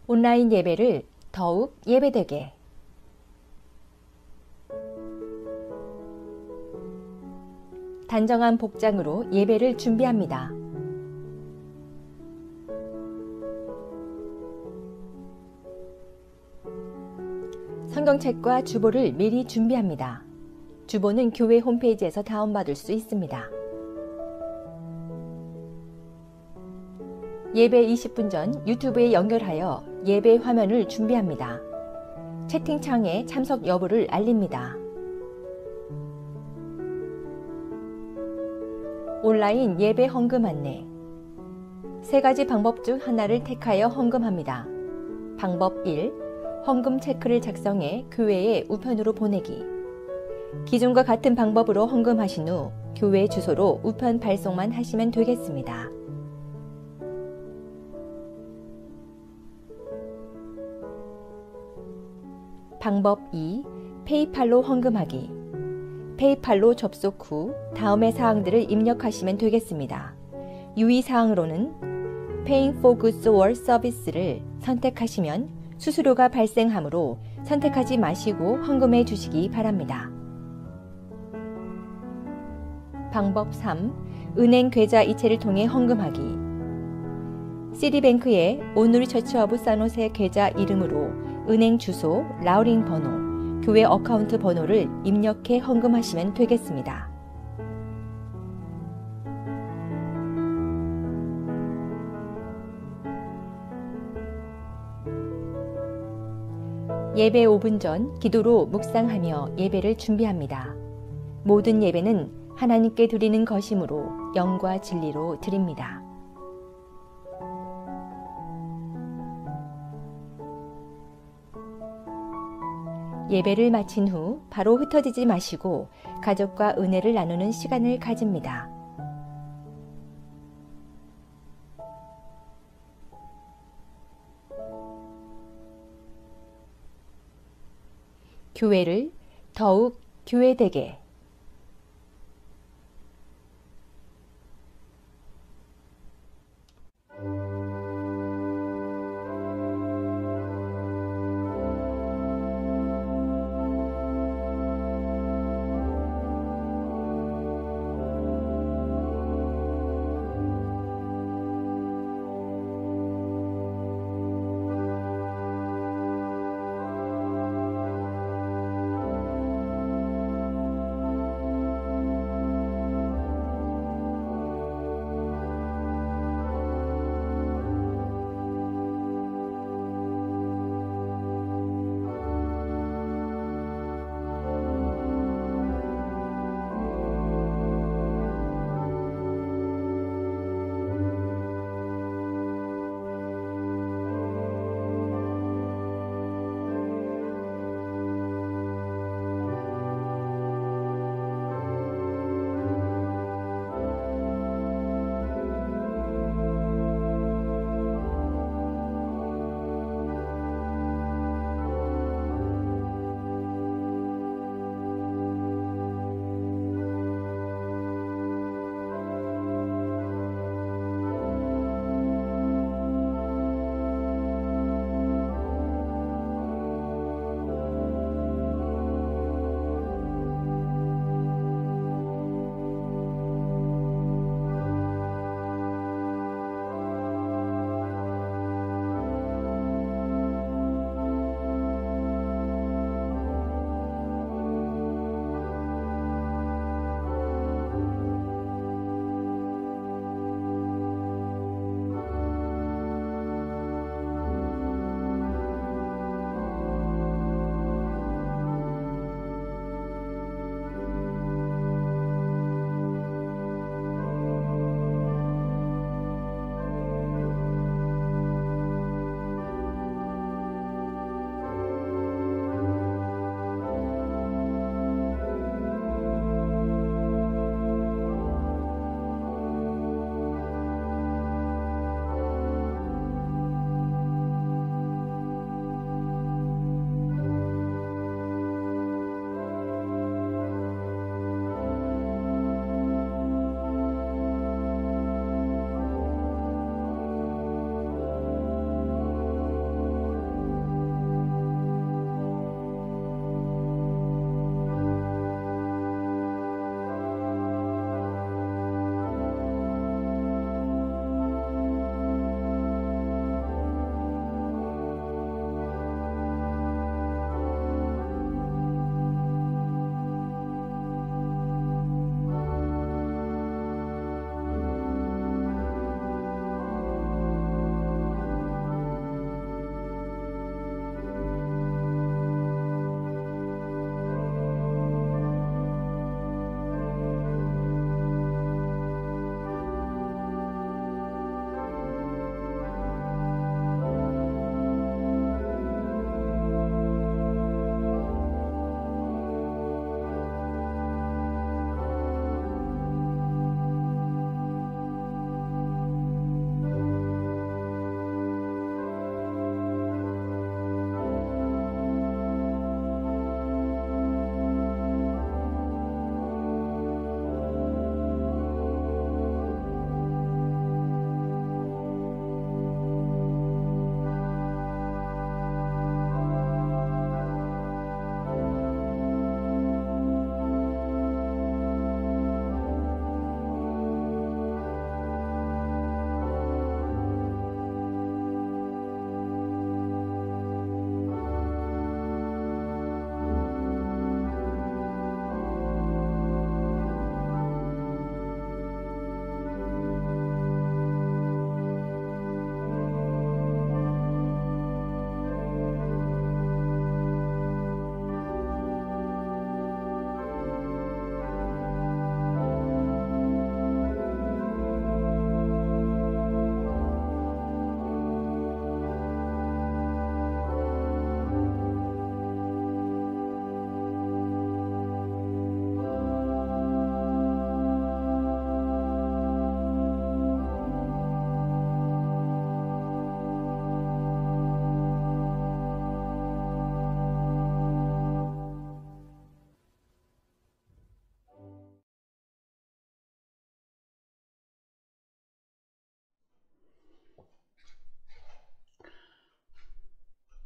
온라인 예배를 더욱 예배되게. 단정한 복장으로 예배를 준비합니다. 성경책과 주보를 미리 준비합니다. 주보는 교회 홈페이지에서 다운받을 수 있습니다. 예배 20분 전 유튜브에 연결하여 예배 화면을 준비합니다. 채팅창에 참석 여부를 알립니다. 온라인 예배 헌금 안내. 세 가지 방법 중 하나를 택하여 헌금합니다. 방법 1. 헌금 체크를 작성해 교회에 우편으로 보내기. 기존과 같은 방법으로 헌금하신 후 교회 주소로 우편 발송만 하시면 되겠습니다. 방법 2. 페이팔로 헌금하기. 페이팔로 접속 후 다음의 사항들을 입력하시면 되겠습니다. 유의사항으로는 Paying for Goods or Service를 선택하시면 수수료가 발생하므로 선택하지 마시고 헌금해 주시기 바랍니다. 방법 3. 은행 계좌 이체를 통해 헌금하기. 시티뱅크의 오누리 처치 오브 산호세 계좌 이름으로 은행 주소, 라우링 번호, 교회 어카운트 번호를 입력해 헌금하시면 되겠습니다. 예배 5분 전 기도로 묵상하며 예배를 준비합니다. 모든 예배는 하나님께 드리는 것이므로 영과 진리로 드립니다. 예배를 마친 후 바로 흩어지지 마시고 가족과 은혜를 나누는 시간을 가집니다. 교회를 더욱 교회되게.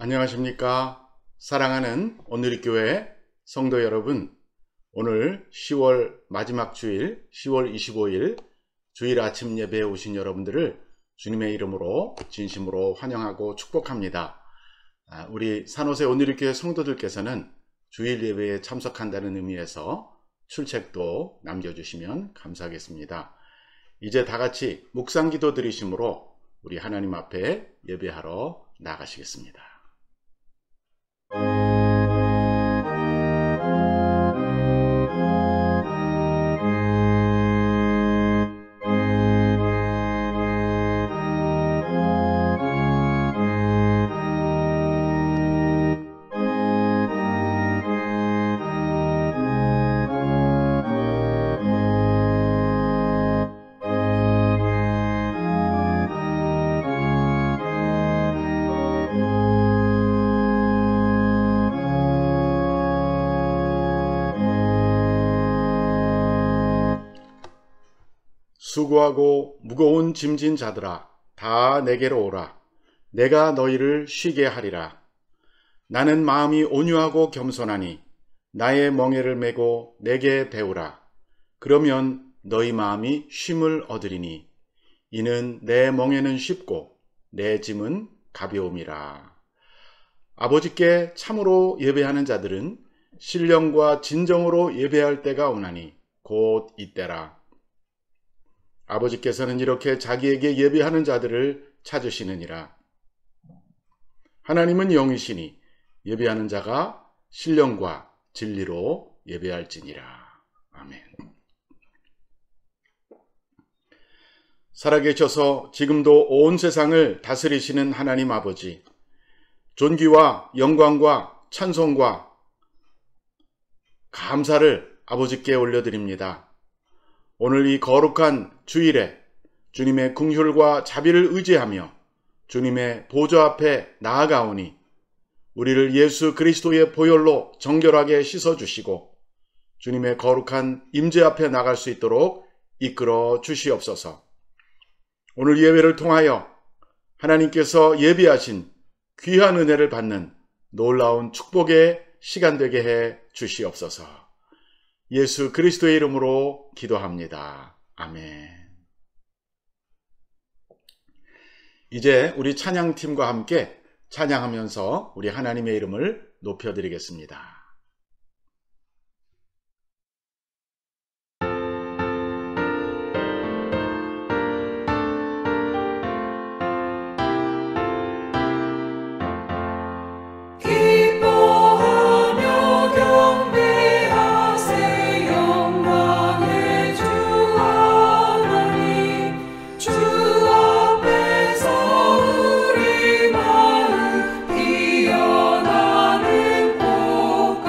안녕하십니까? 사랑하는 오늘의 교회 성도 여러분, 오늘 10월 마지막 주일 10월 25일 주일 아침 예배에 오신 여러분들을 주님의 이름으로 진심으로 환영하고 축복합니다. 우리 산호세 오늘의 교회 성도들께서는 주일 예배에 참석한다는 의미에서 출첵도 남겨주시면 감사하겠습니다. 이제 다같이 묵상기도 드리심으로 우리 하나님 앞에 예배하러 나가시겠습니다. 수고하고 무거운 짐진 자들아, 다 내게로 오라. 내가 너희를 쉬게 하리라. 나는 마음이 온유하고 겸손하니 나의 멍에를 메고 내게 배우라. 그러면 너희 마음이 쉼을 얻으리니 이는 내 멍에는 쉽고 내 짐은 가벼움이라. 아버지께 참으로 예배하는 자들은 신령과 진정으로 예배할 때가 오나니 곧 이때라. 아버지께서는 이렇게 자기에게 예배하는 자들을 찾으시느니라. 하나님은 영이시니 예배하는 자가 신령과 진리로 예배할지니라. 아멘. 살아계셔서 지금도 온 세상을 다스리시는 하나님 아버지, 존귀와 영광과 찬송과 감사를 아버지께 올려드립니다. 오늘 이 거룩한 주일에 주님의 긍휼과 자비를 의지하며 주님의 보좌 앞에 나아가오니 우리를 예수 그리스도의 보혈로 정결하게 씻어주시고 주님의 거룩한 임재 앞에 나갈 수 있도록 이끌어 주시옵소서. 오늘 예배를 통하여 하나님께서 예비하신 귀한 은혜를 받는 놀라운 축복의 시간 되게 해 주시옵소서. 예수 그리스도의 이름으로 기도합니다. 아멘. 이제 우리 찬양팀과 함께 찬양하면서 우리 하나님의 이름을 높여드리겠습니다. 우리 마음 피어나는 꽃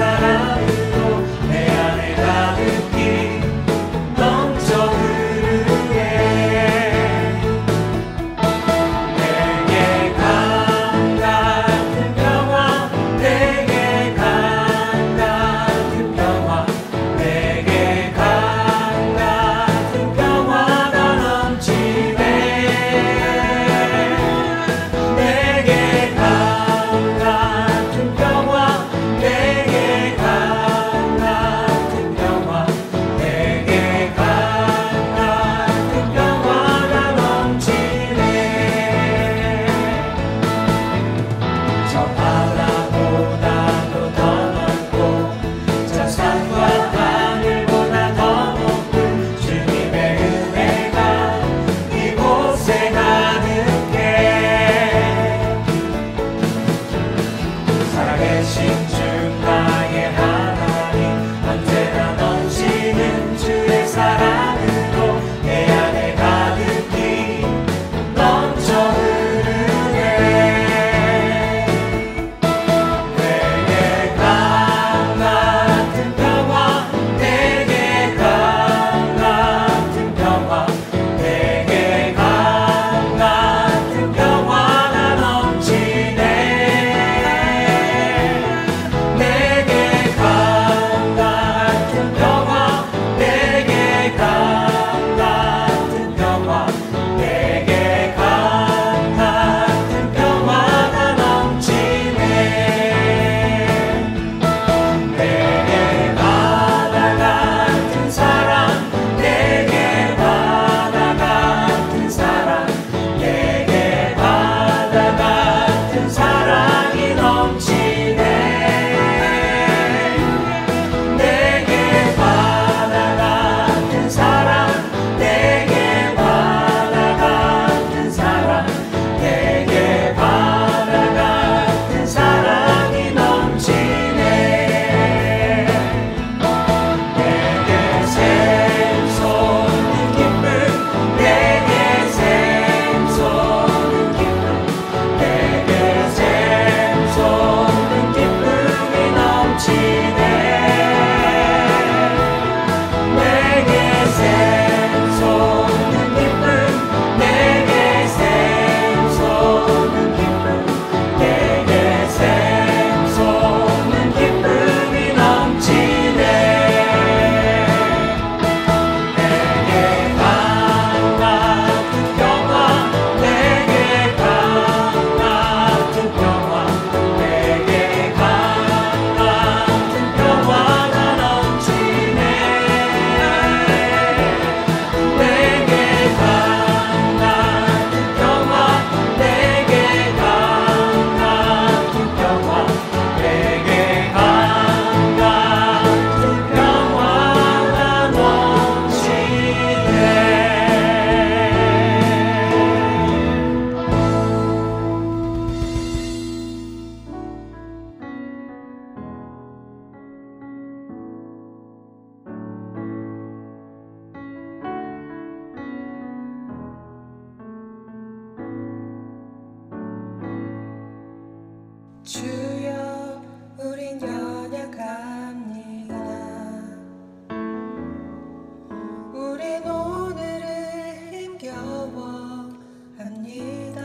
사랑으로 내 안에 가득히 넘쳐 흐르네. 내게 강 같은 평화, 내게 강 같은 평화, 내게 강 같은 평화가 넘치네. 내게 강 같은 평화, 내게 강 같은 평화, 내게 강 같은 평화가 넘치네. 저 바다보다도 더 넓고 저 산과 하늘보다 더 높은 주님의 은혜가 이곳에 가득해. 살아계신 주 나의 하나님, 언제나 넘치는 주의 사랑으로 내 안에 가득히 넘쳐 흐르네. 내게 강 같은 평화, 내게 강 같은 평화, 내게 강 같은 평화가 넘치네. 내게 강 같은 평화, 내게 강 같은 평화, 내게 강 같은 평화가 넘치네. 내게 바다 같은 사랑, 내게 바다 같은 사랑, 내게 바다 같은 사랑이 넘치네. 내게 바다 같은 사랑, 내게 바다 같은 사랑, 내게 바다 같은 사랑이 넘치네. 내게 샘솟는 기쁨, 내게 샘솟는 기쁨, 내게 샘솟는 기쁨이 넘치네. 내게 샘솟는 기쁨, 내게 샘솟는 기쁨, 내게 샘솟는 기쁨이 넘치네. 내게 강 같은 평화, 내게 강 같은 평화, 내게 강 같은 평화가 넘치네. 내게 강 같은 평화, 내게 강 같은 평화, 내게 강 같은 평화가 넘치네. 주여, 우린 연약합니다. 우린 오늘을 힘겨워합니다.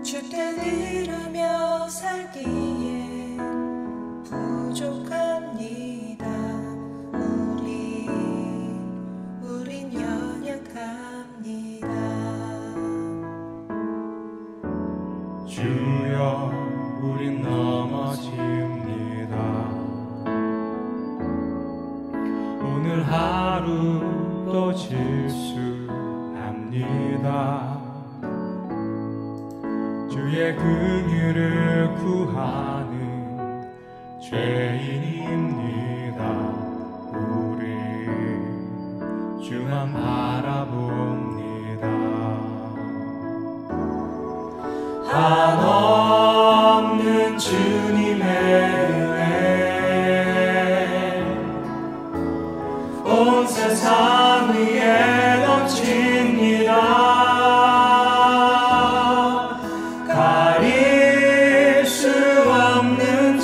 주 뜻 이루며 살기에 부족합니다. 우린 연약합니다. 주여, 우린 넘어집니다. 오늘 하루도 질수합니다. 주의 긍휼을 구하는 죄인입니다. 우리 주만 바라봅니다. 한없는 주님의 은혜 온 세상 위에 넘칩니다. 가릴 수 없는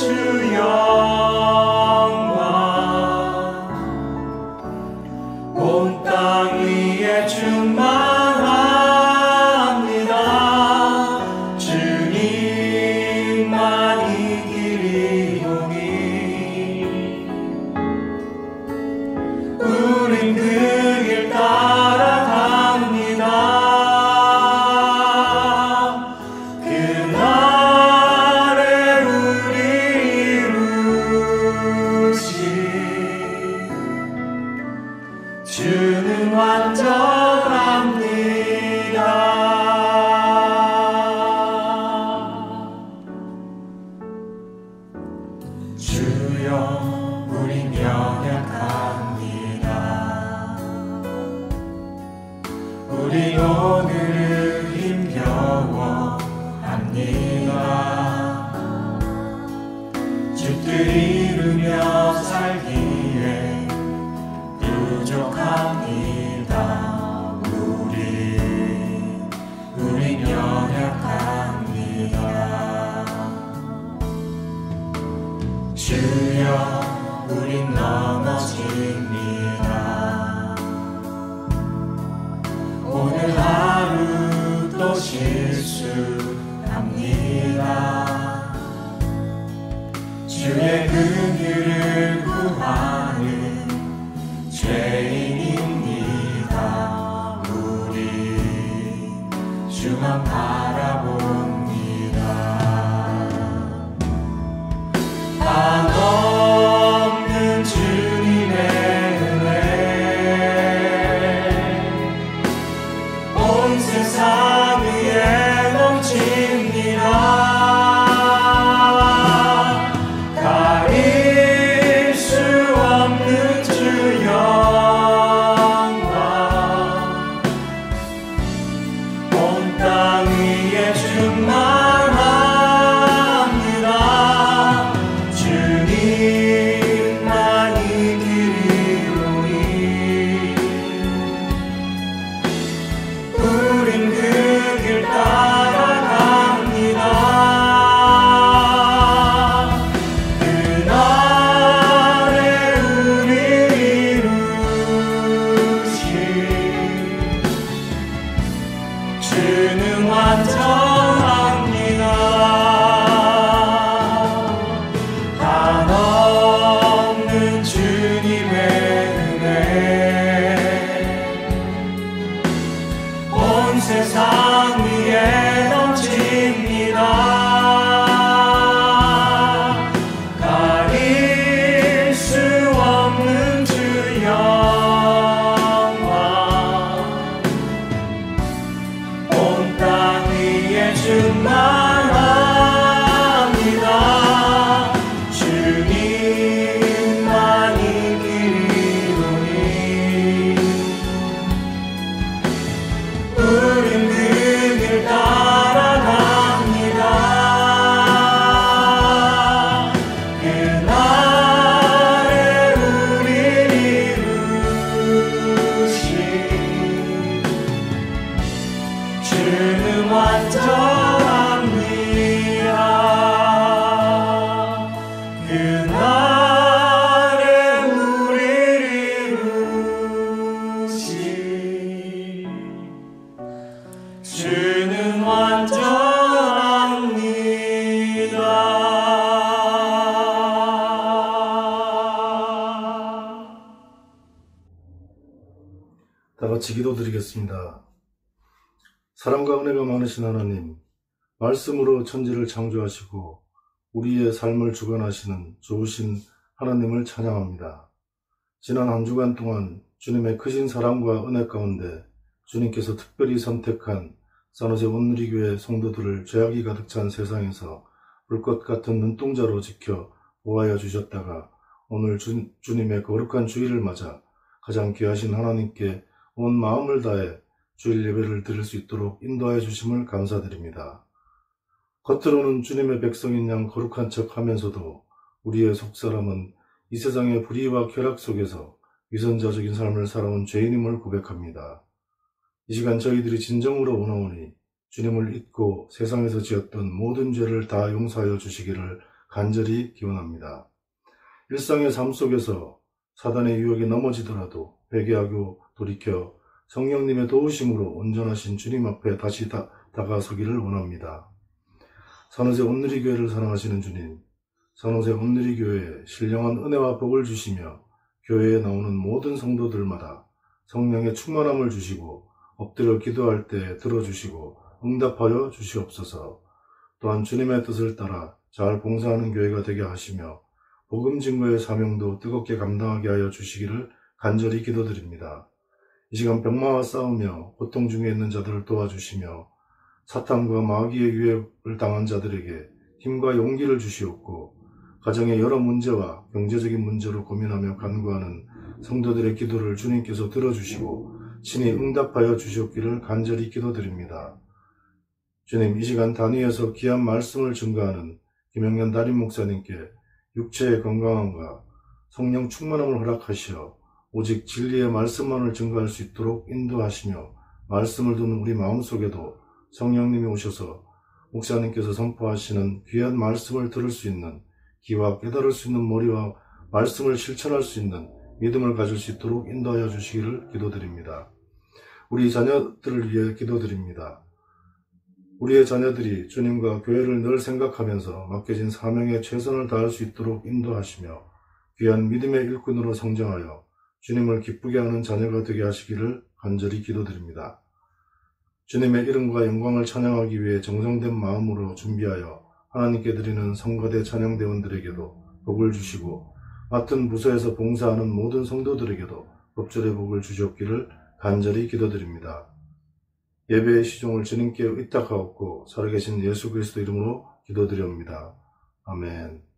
주여 우린 연약합니다. 우린 오늘 힘겨워합니다. 주 뜻 이루며 살기에 부족합니다. 우린 연약합니다. 주여 우린 넘어집니다. 오늘 하루 또 실수합니다. 주의 긍휼을 구하는 죄인입니다. 우리 주만 바라봅니다. 한없는 주님의 은혜 온 세상 위에 넘칩니다. 가릴 수 없는 주 영광 온 땅 위에 충만합니다. 주님만이 길이오니 우린 그 길 따라갑니다. 그날에 우리 이루신 주는 완전합니다. 한없는 주님의 은혜 온 세상 위에 넘칩니다. 가릴 수 없는 주 영광 온 땅 위에 충만합니다. 주님만이 길이오니 우린 그 길 따라갑니다. 그날에 우릴 이루신 주는 완전합니다. 그날에 우릴 이루신 주는 완전합니다. 다 같이 기도드리겠습니다. 사랑과 은혜가 많으신 하나님, 말씀으로 천지를 창조하시고 우리의 삶을 주관하시는 좋으신 하나님을 찬양합니다. 지난 한 주간 동안 주님의 크신 사랑과 은혜 가운데 주님께서 특별히 선택한 산호세 온누리교회 성도들을 죄악이 가득 찬 세상에서 불꽃 같은 눈동자로 지켜 보호하여 주셨다가 오늘 주님의 거룩한 주일을 맞아 가장 귀하신 하나님께 온 마음을 다해 주일 예배를 드릴 수 있도록 인도하여 주심을 감사드립니다. 겉으로는 주님의 백성인 양 거룩한 척 하면서도 우리의 속사람은 이 세상의 불의와 쾌락 속에서 위선자적인 삶을 살아온 죄인임을 고백합니다. 이 시간 저희들이 진정으로 원하오니 주님을 잊고 세상에서 지었던 모든 죄를 다 용서하여 주시기를 간절히 기원합니다. 일상의 삶 속에서 사단의 유혹에 넘어지더라도 회개하고 돌이켜 성령님의 도우심으로 온전하신 주님 앞에 다시 다가서기를 원합니다. 산호세 온누리교회를 사랑하시는 주님, 산호세 온누리교회에 신령한 은혜와 복을 주시며 교회에 나오는 모든 성도들마다 성령의 충만함을 주시고 엎드려 기도할 때 들어주시고 응답하여 주시옵소서. 또한 주님의 뜻을 따라 잘 봉사하는 교회가 되게 하시며 복음 증거의 사명도 뜨겁게 감당하게 하여 주시기를 간절히 기도드립니다. 이 시간 병마와 싸우며 고통 중에 있는 자들을 도와주시며 사탄과 마귀의 유혹을 당한 자들에게 힘과 용기를 주시옵고 가정의 여러 문제와 경제적인 문제로 고민하며 간구하는 성도들의 기도를 주님께서 들어주시고 친히 응답하여 주시옵기를 간절히 기도드립니다. 주님, 이 시간 단위에서 귀한 말씀을 증거하는 김영년 담임 목사님께 육체의 건강함과 성령 충만함을 허락하시어 오직 진리의 말씀만을 증거할 수 있도록 인도하시며 말씀을 듣는 우리 마음속에도 성령님이 오셔서 목사님께서 선포하시는 귀한 말씀을 들을 수 있는 귀와 깨달을 수 있는 머리와 말씀을 실천할 수 있는 믿음을 가질 수 있도록 인도하여 주시기를 기도드립니다. 우리 자녀들을 위해 기도드립니다. 우리의 자녀들이 주님과 교회를 늘 생각하면서 맡겨진 사명에 최선을 다할 수 있도록 인도하시며 귀한 믿음의 일꾼으로 성장하여 주님을 기쁘게 하는 자녀가 되게 하시기를 간절히 기도드립니다. 주님의 이름과 영광을 찬양하기 위해 정성된 마음으로 준비하여 하나님께 드리는 성가대 찬양대원들에게도 복을 주시고 맡은 부서에서 봉사하는 모든 성도들에게도 법절의 복을 주시옵기를 간절히 기도드립니다. 예배의 시종을 주님께 의탁하옵고 살아계신 예수 그리스도 이름으로 기도드립니다. 아멘.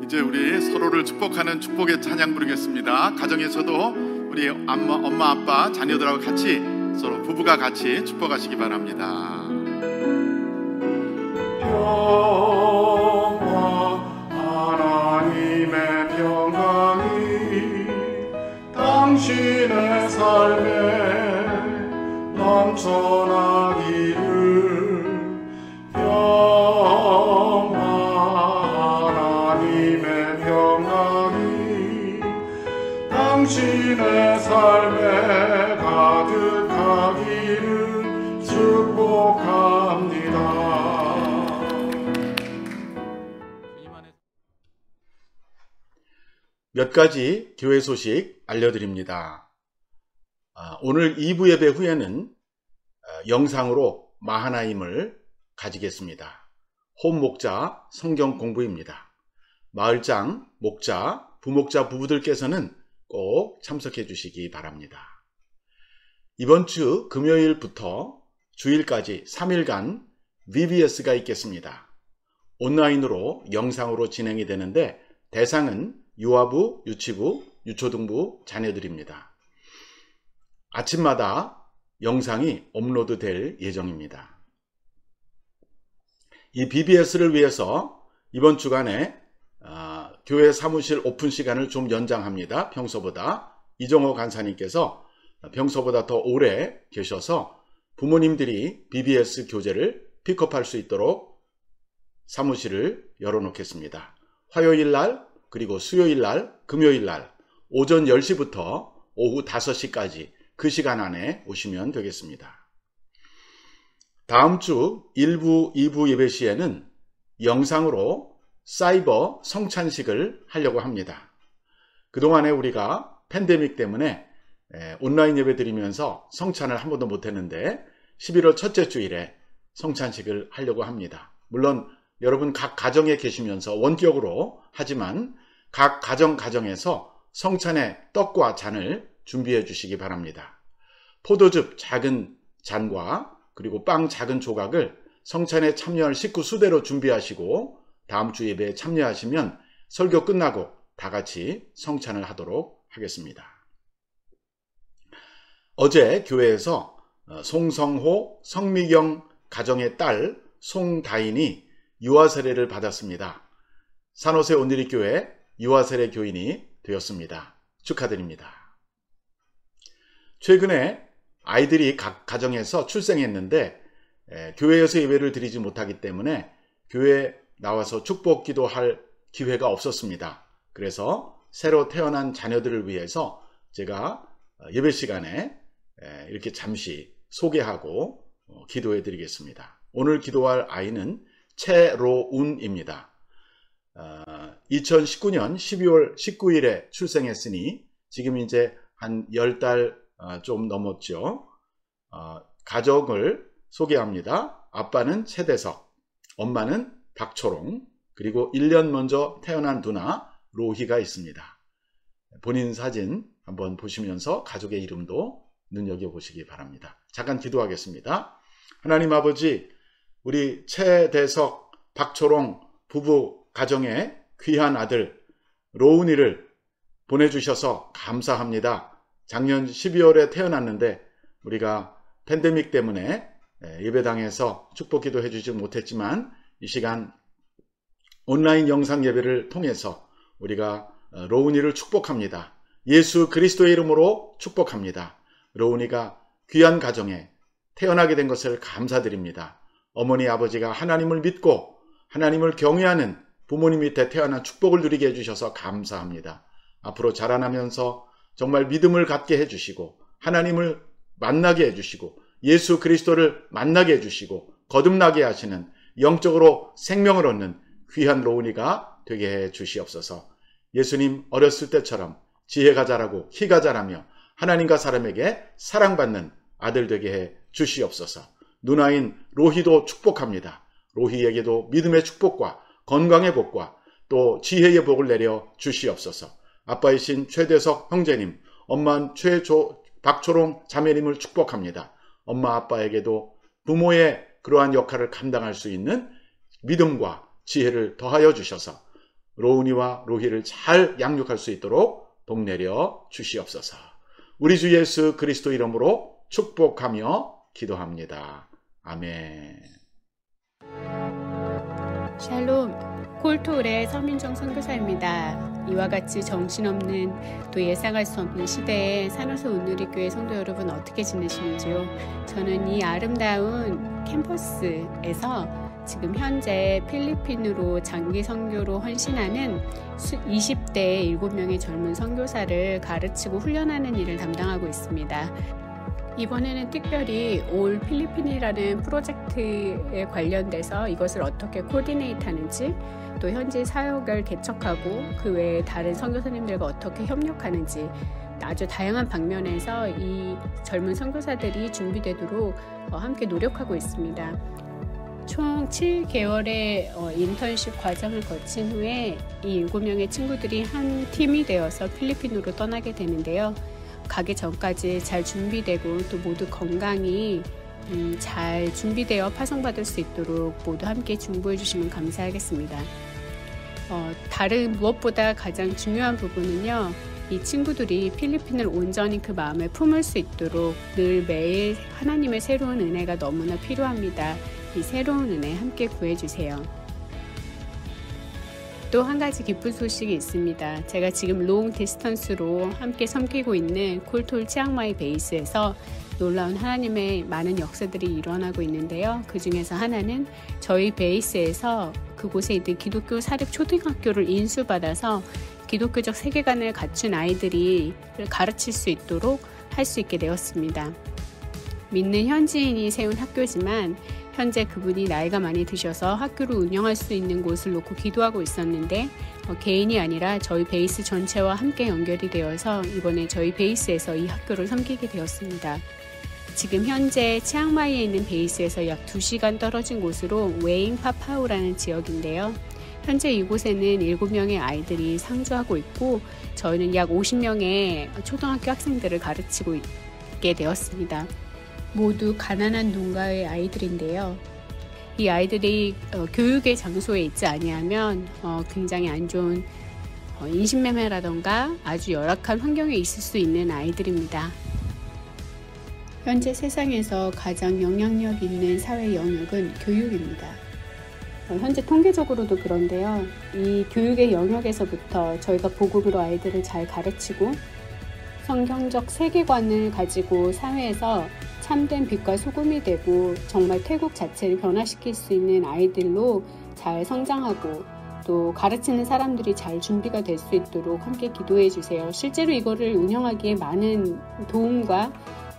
이제 우리 서로를 축복하는 축복의 찬양 부르겠습니다. 가정에서도 우리 엄마, 아빠, 자녀들하고 같이 서로 부부가 같이 축복하시기 바랍니다. 하나님의 평강이 당신의 삶에 넘쳐나기를. 하나님의 평강이 당신의 삶에 가득하기를 축복합니다. 몇 가지 교회 소식 알려드립니다. 오늘 2부 예배 후에는 영상으로 마하나임을 가지겠습니다. 홈 목자 성경 공부입니다. 마을장, 목자, 부목자 부부들께서는 꼭 참석해 주시기 바랍니다. 이번 주 금요일부터 주일까지 3일간 VBS가 있겠습니다. 온라인으로 영상으로 진행이 되는데 대상은 유아부, 유치부, 유초등부 자녀들입니다. 아침마다 영상이 업로드 될 예정입니다. 이 VBS를 위해서 이번 주간에 교회 사무실 오픈 시간을 좀 연장합니다. 평소보다. 이정호 간사님께서 평소보다 더 오래 계셔서 부모님들이 VBS 교재를 픽업할 수 있도록 사무실을 열어놓겠습니다. 화요일날 그리고 수요일날, 금요일날 오전 10시부터 오후 5시까지 그 시간 안에 오시면 되겠습니다. 다음 주 1부, 2부 예배 시에는 영상으로 사이버 성찬식을 하려고 합니다. 그동안에 우리가 팬데믹 때문에 온라인 예배 드리면서 성찬을 한 번도 못했는데 11월 첫째 주일에 성찬식을 하려고 합니다. 물론 여러분 각 가정에 계시면서 원격으로 하지만 각 가정에서 성찬의 떡과 잔을 준비해 주시기 바랍니다. 포도즙 작은 잔과 그리고 빵 작은 조각을 성찬에 참여할 식구 수대로 준비하시고 다음 주 예배에 참여하시면 설교 끝나고 다 같이 성찬을 하도록 하겠습니다. 어제 교회에서 송성호, 성미경 가정의 딸 송다인이 유아 세례를 받았습니다. 산호세 온누리교회 유아 세례 교인이 되었습니다. 축하드립니다. 최근에 아이들이 각 가정에서 출생했는데 교회에서 예배를 드리지 못하기 때문에 교회에 나와서 축복 기도할 기회가 없었습니다. 그래서 새로 태어난 자녀들을 위해서 제가 예배 시간에 이렇게 잠시 소개하고 기도해 드리겠습니다. 오늘 기도할 아이는 최로운입니다. 2019년 12월 19일에 출생했으니 지금 이제 한 10달 좀 넘었죠. 가족을 소개합니다. 아빠는 최대석, 엄마는 박초롱, 그리고 1년 먼저 태어난 누나 로희가 있습니다. 본인 사진 한번 보시면서 가족의 이름도 눈여겨보시기 바랍니다. 잠깐 기도하겠습니다. 하나님 아버지, 우리 최대석, 박초롱 부부 가정의 귀한 아들 로운이를 보내주셔서 감사합니다. 작년 12월에 태어났는데 우리가 팬데믹 때문에 예배당에서 축복기도 해주지 못했지만 이 시간 온라인 영상 예배를 통해서 우리가 로운이를 축복합니다. 예수 그리스도의 이름으로 축복합니다. 로운이가 귀한 가정에 태어나게 된 것을 감사드립니다. 어머니 아버지가 하나님을 믿고 하나님을 경외하는 부모님 밑에 태어난 축복을 누리게 해주셔서 감사합니다. 앞으로 자라나면서 정말 믿음을 갖게 해주시고 하나님을 만나게 해주시고 예수 그리스도를 만나게 해주시고 거듭나게 하시는 영적으로 생명을 얻는 귀한 로운이가 되게 해 주시옵소서. 예수님 어렸을 때처럼 지혜가 자라고 키가 자라며 하나님과 사람에게 사랑받는 아들 되게 해 주시옵소서. 누나인 로희도 축복합니다. 로희에게도 믿음의 축복과 건강의 복과 또 지혜의 복을 내려 주시옵소서. 아빠이신 최대석 형제님, 엄마 박초롱 자매님을 축복합니다. 엄마 아빠에게도 부모의 그러한 역할을 감당할 수 있는 믿음과 지혜를 더하여 주셔서 로운이와 로희를 잘 양육할 수 있도록 복 내려 주시옵소서. 우리 주 예수 그리스도 이름으로 축복하며 기도합니다. 아멘. 샬롬, 콜토울의 서민정 선교사입니다. 이와 같이 정신없는 또 예상할 수 없는 시대에 산호소 온누리교회 성도 여러분 어떻게 지내시는지요? 저는 이 아름다운 캠퍼스에서 지금 현재 필리핀으로 장기 선교로 헌신하는 20대 7명의 젊은 선교사를 가르치고 훈련하는 일을 담당하고 있습니다. 이번에는 특별히 올 필리핀이라는 프로젝트에 관련돼서 이것을 어떻게 코디네이트 하는지, 또 현지 사역을 개척하고 그 외에 다른 선교사님들과 어떻게 협력하는지 아주 다양한 방면에서 이 젊은 선교사들이 준비되도록 함께 노력하고 있습니다. 총 7개월의 인턴십 과정을 거친 후에 이 7명의 친구들이 한 팀이 되어서 필리핀으로 떠나게 되는데요. 가기 전까지 잘 준비되고 또 모두 건강히 잘 준비되어 파송받을 수 있도록 모두 함께 중보해 주시면 감사하겠습니다. 다른 무엇보다 가장 중요한 부분은요, 이 친구들이 필리핀을 온전히 그 마음에 품을 수 있도록 늘 매일 하나님의 새로운 은혜가 너무나 필요합니다. 이 새로운 은혜 함께 구해주세요. 또 한 가지 기쁜 소식이 있습니다. 제가 지금 롱 디스턴스로 함께 섬기고 있는 콜톨 치앙마이 베이스에서 놀라운 하나님의 많은 역사들이 일어나고 있는데요. 그 중에서 하나는 저희 베이스에서 그곳에 있는 기독교 사립 초등학교를 인수받아서 기독교적 세계관을 갖춘 아이들이 가르칠 수 있도록 할 수 있게 되었습니다. 믿는 현지인이 세운 학교지만 현재 그분이 나이가 많이 드셔서 학교를 운영할 수 있는 곳을 놓고 기도하고 있었는데 개인이 아니라 저희 베이스 전체와 함께 연결이 되어서 이번에 저희 베이스에서 이 학교를 섬기게 되었습니다. 지금 현재 치앙마이에 있는 베이스에서 약 2시간 떨어진 곳으로 웨잉 파파우라는 지역인데요. 현재 이곳에는 7명의 아이들이 상주하고 있고 저희는 약 50명의 초등학교 학생들을 가르치고 있게 되었습니다. 모두 가난한 농가의 아이들인데요. 이 아이들이 교육의 장소에 있지 아니하면 굉장히 안 좋은 인신매매라던가 아주 열악한 환경에 있을 수 있는 아이들입니다. 현재 세상에서 가장 영향력 있는 사회 영역은 교육입니다. 현재 통계적으로도 그런데요. 이 교육의 영역에서부터 저희가 복음으로 아이들을 잘 가르치고 성경적 세계관을 가지고 사회에서 참된 빛과 소금이 되고 정말 태국 자체를 변화시킬 수 있는 아이들로 잘 성장하고 또 가르치는 사람들이 잘 준비가 될 수 있도록 함께 기도해 주세요. 실제로 이거를 운영하기에 많은 도움과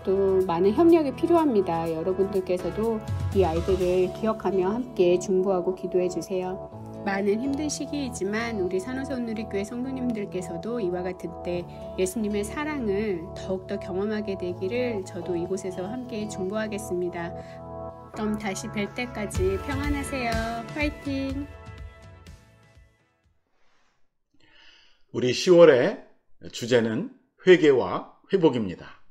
또 많은 협력이 필요합니다. 여러분들께서도 이 아이들을 기억하며 함께 중보하고 기도해 주세요. 많은 힘든 시기이지만 우리 산호서 온누리교회 성도님들께서도 이와 같은 때 예수님의 사랑을 더욱더 경험하게 되기를 저도 이곳에서 함께 중보하겠습니다. 그럼 다시 뵐 때까지 평안하세요. 화이팅! 우리 10월의 주제는 회개와 회복입니다.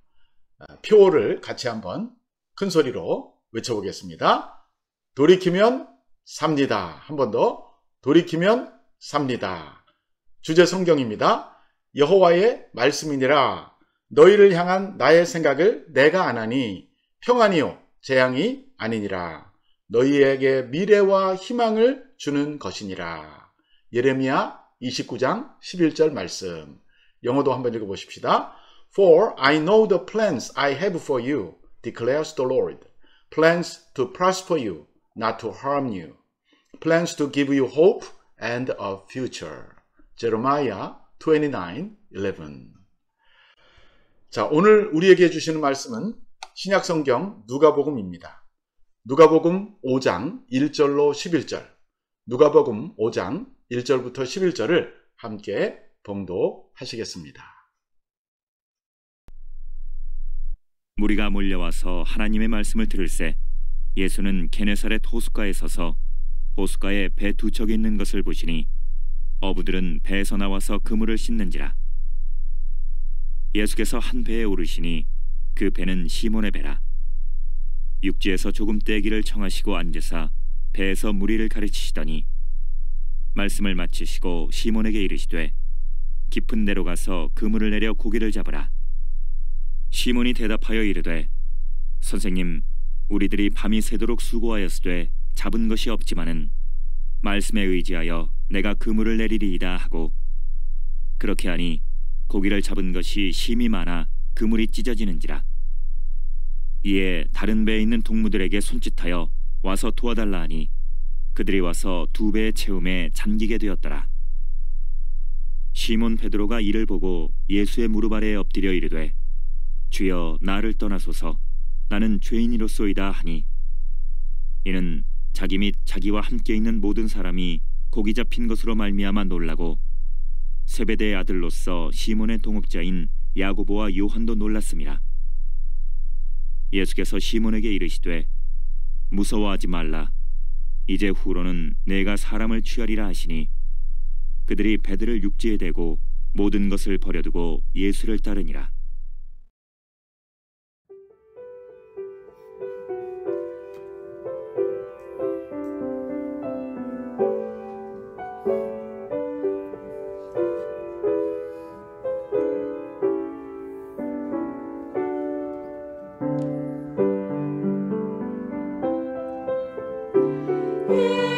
표어를 같이 한번 큰 소리로 외쳐보겠습니다. 돌이키면 삽니다. 한 번 더. 돌이키면 삽니다. 주제 성경입니다. 여호와의 말씀이니라. 너희를 향한 나의 생각을 내가 아나니 평안이요 재앙이 아니니라. 너희에게 미래와 희망을 주는 것이니라. 예레미야 29장 11절 말씀. 영어도 한번 읽어보십시다. For I know the plans I have for you, declares the Lord. Plans to prosper you, not to harm you. Plans to give you hope and a future. Jeremiah 29:11. 자, 오늘 우리에게 주시는 말씀은 신약성경 누가복음입니다. 누가복음 5장 1절로 11절. 누가복음 5장 1절부터 11절을 함께 봉독하시겠습니다. 무리가 몰려와서 하나님의 말씀을 들을새 예수는 게네사렛 호숫가에 서서 호숫가에 배 두 척이 있는 것을 보시니 어부들은 배에서 나와서 그물을 씻는지라. 예수께서 한 배에 오르시니 그 배는 시몬의 배라. 육지에서 조금 떼기를 청하시고 앉으사 배에서 무리를 가르치시더니 말씀을 마치시고 시몬에게 이르시되 깊은 데로 가서 그물을 내려 고기를 잡으라. 시몬이 대답하여 이르되 선생님, 우리들이 밤이 새도록 수고하였으되 잡은 것이 없지만은 말씀에 의지하여 내가 그물을 내리리이다 하고, 그렇게 하니 고기를 잡은 것이 심히 많아 그물이 찢어지는지라. 이에 다른 배에 있는 동무들에게 손짓하여 와서 도와달라 하니 그들이 와서 두 배의 채움에 잠기게 되었더라. 시몬 베드로가 이를 보고 예수의 무릎 아래에 엎드려 이르되 주여, 나를 떠나소서, 나는 죄인이로소이다 하니, 이는 자기 및 자기와 함께 있는 모든 사람이 고기 잡힌 것으로 말미암아 놀라고 세베대의 아들로서 시몬의 동업자인 야고보와 요한도 놀랐음이라. 예수께서 시몬에게 이르시되 무서워하지 말라. 이제 후로는 내가 사람을 취하리라 하시니 그들이 배들을 육지에 대고 모든 것을 버려두고 예수를 따르니라.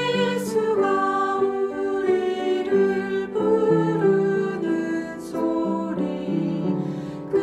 예수가 우리를 부르는 소리, 그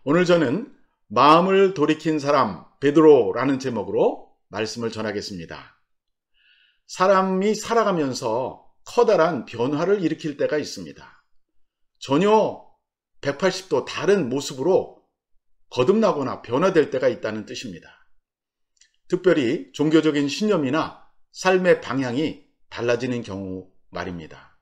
오늘 저는 마음을 돌이킨 사람 베드로라는 제목으로 말씀을 전하겠습니다. 사람이 살아가면서 커다란 변화를 일으킬 때가 있습니다. 전혀 180도 다른 모습으로 거듭나거나 변화될 때가 있다는 뜻입니다. 특별히 종교적인 신념이나 삶의 방향이 달라지는 경우 말입니다.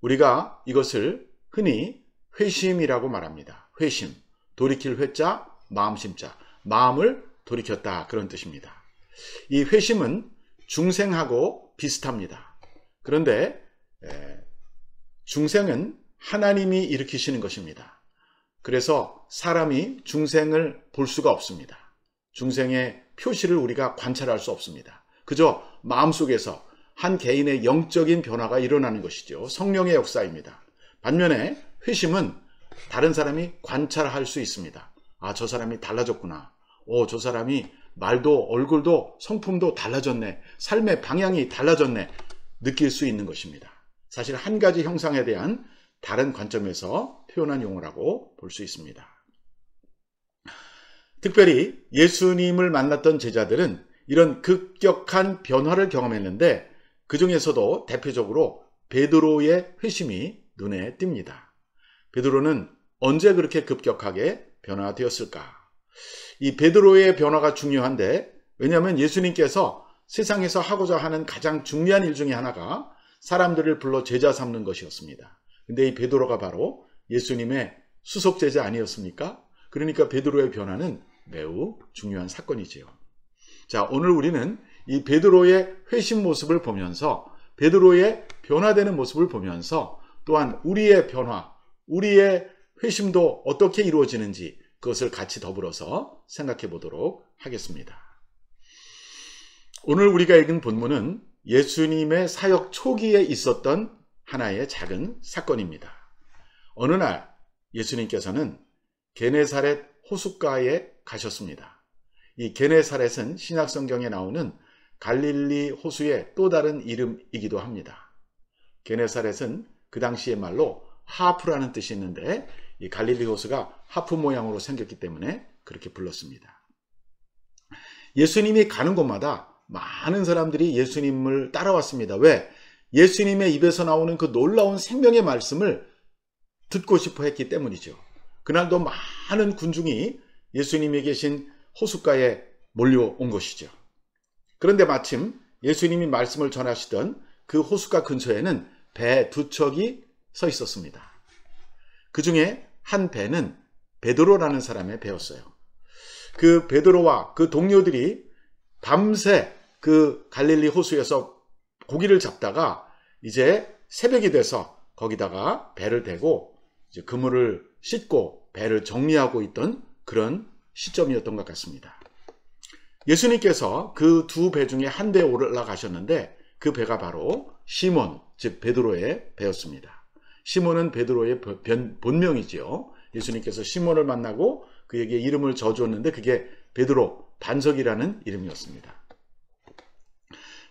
우리가 이것을 흔히 회심이라고 말합니다. 회심, 돌이킬 회자, 마음심자, 마음을 돌이켰다, 그런 뜻입니다. 이 회심은 중생하고 비슷합니다. 그런데 중생은 하나님이 일으키시는 것입니다. 그래서 사람이 중생을 볼 수가 없습니다. 중생의 표시를 우리가 관찰할 수 없습니다. 그저 마음속에서 한 개인의 영적인 변화가 일어나는 것이죠. 성령의 역사입니다. 반면에 회심은 다른 사람이 관찰할 수 있습니다. 아, 저 사람이 달라졌구나. 저 사람이 말도 얼굴도 성품도 달라졌네. 삶의 방향이 달라졌네. 느낄 수 있는 것입니다. 사실 한 가지 형상에 대한 다른 관점에서 표현한 용어라고 볼 수 있습니다. 특별히 예수님을 만났던 제자들은 이런 급격한 변화를 경험했는데 그 중에서도 대표적으로 베드로의 회심이 눈에 띕니다. 베드로는 언제 그렇게 급격하게 변화되었을까? 이 베드로의 변화가 중요한데, 왜냐하면 예수님께서 세상에서 하고자 하는 가장 중요한 일 중에 하나가 사람들을 불러 제자 삼는 것이었습니다. 근데 이 베드로가 바로 예수님의 수석 제자 아니었습니까? 그러니까 베드로의 변화는 매우 중요한 사건이지요. 자, 오늘 우리는 이 베드로의 회심 모습을 보면서, 베드로의 변화되는 모습을 보면서 또한 우리의 변화, 우리의 회심도 어떻게 이루어지는지 그것을 같이 더불어서 생각해 보도록 하겠습니다. 오늘 우리가 읽은 본문은 예수님의 사역 초기에 있었던 하나의 작은 사건입니다. 어느 날 예수님께서는 게네사렛 호숫가에 가셨습니다. 이 게네사렛은 신약성경에 나오는 갈릴리 호수의 또 다른 이름이기도 합니다. 게네사렛은 그 당시의 말로 하프라는 뜻이 있는데 이 갈릴리 호수가 하프 모양으로 생겼기 때문에 그렇게 불렀습니다. 예수님이 가는 곳마다 많은 사람들이 예수님을 따라왔습니다. 왜? 예수님의 입에서 나오는 그 놀라운 생명의 말씀을 듣고 싶어 했기 때문이죠. 그날도 많은 군중이 예수님이 계신 호숫가에 몰려온 것이죠. 그런데 마침 예수님이 말씀을 전하시던 그 호숫가 근처에는 배 두 척이 서 있었습니다. 그 중에 한 배는 베드로라는 사람의 배였어요. 그 베드로와 그 동료들이 밤새 그 갈릴리 호수에서 고기를 잡다가 이제 새벽이 돼서 거기다가 배를 대고 이제 그물을 씻고 배를 정리하고 있던 그런 시점이었던 것 같습니다. 예수님께서 그 두 배 중에 한 배에 올라가셨는데 그 배가 바로 시몬, 즉 베드로의 배였습니다. 시몬은 베드로의 본명이지요. 예수님께서 시몬을 만나고 그에게 이름을 져주었는데 그게 베드로, 반석이라는 이름이었습니다.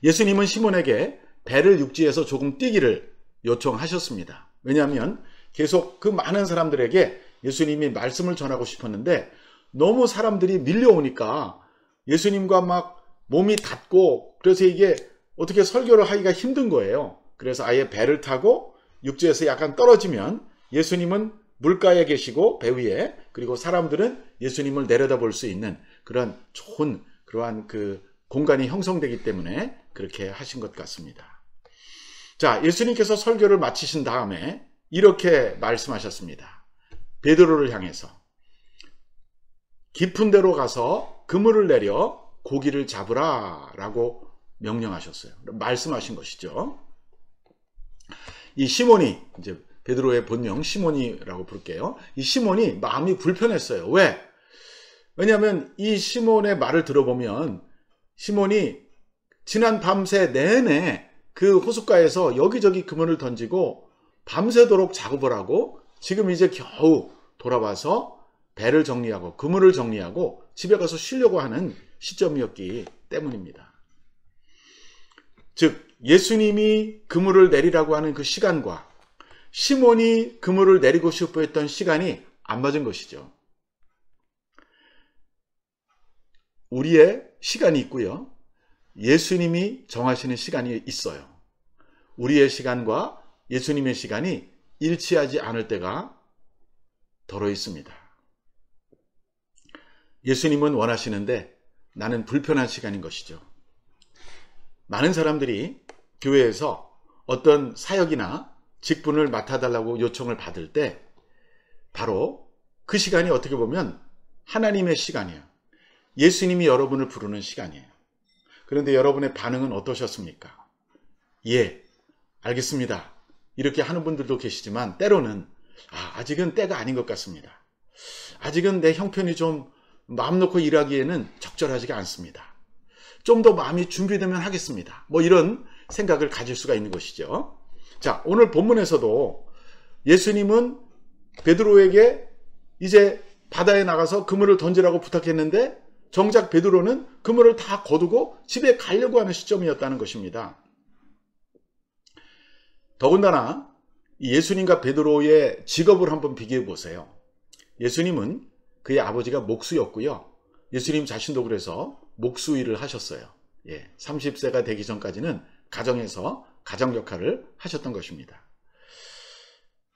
예수님은 시몬에게 배를 육지에서 조금 뛰기를 요청하셨습니다. 왜냐하면 계속 그 많은 사람들에게 예수님이 말씀을 전하고 싶었는데 너무 사람들이 밀려오니까 예수님과 막 몸이 닿고 그래서 이게 어떻게 설교를 하기가 힘든 거예요. 그래서 아예 배를 타고 육지에서 약간 떨어지면 예수님은 물가에 계시고 배 위에, 그리고 사람들은 예수님을 내려다볼 수 있는 그런 좋은 그러한 그 공간이 형성되기 때문에 그렇게 하신 것 같습니다. 자, 예수님께서 설교를 마치신 다음에 이렇게 말씀하셨습니다. 베드로를 향해서 깊은 데로 가서 그물을 내려 고기를 잡으라 라고 명령하셨어요. 말씀하신 것이죠. 이 시몬이, 이제 베드로의 본명 시몬이라고 부를게요. 이 시몬이 마음이 불편했어요. 왜? 왜냐하면 이 시몬의 말을 들어보면 시몬이 지난 밤새 내내 그 호숫가에서 여기저기 그물을 던지고 밤새도록 작업을 하고 지금 이제 겨우 돌아와서 배를 정리하고 그물을 정리하고 집에 가서 쉬려고 하는 시점이었기 때문입니다. 즉 예수님이 그물을 내리라고 하는 그 시간과 시몬이 그물을 내리고 싶어 했던 시간이 안 맞은 것이죠. 우리의 시간이 있고요. 예수님이 정하시는 시간이 있어요. 우리의 시간과 예수님의 시간이 일치하지 않을 때가 더러 있습니다. 예수님은 원하시는데 나는 불편한 시간인 것이죠. 많은 사람들이 교회에서 어떤 사역이나 직분을 맡아달라고 요청을 받을 때 바로 그 시간이 어떻게 보면 하나님의 시간이에요. 예수님이 여러분을 부르는 시간이에요. 그런데 여러분의 반응은 어떠셨습니까? 예, 알겠습니다. 이렇게 하는 분들도 계시지만 때로는 아직은 때가 아닌 것 같습니다. 아직은 내 형편이 좀 마음 놓고 일하기에는 적절하지가 않습니다. 좀 더 마음이 준비되면 하겠습니다. 뭐 이런 생각을 가질 수가 있는 것이죠. 자, 오늘 본문에서도 예수님은 베드로에게 이제 바다에 나가서 그물을 던지라고 부탁했는데 정작 베드로는 그물을 다 거두고 집에 가려고 하는 시점이었다는 것입니다. 더군다나 예수님과 베드로의 직업을 한번 비교해 보세요. 예수님은 그의 아버지가 목수였고요. 예수님 자신도 그래서 목수 일을 하셨어요. 30세가 되기 전까지는 가정에서 가정 역할을 하셨던 것입니다.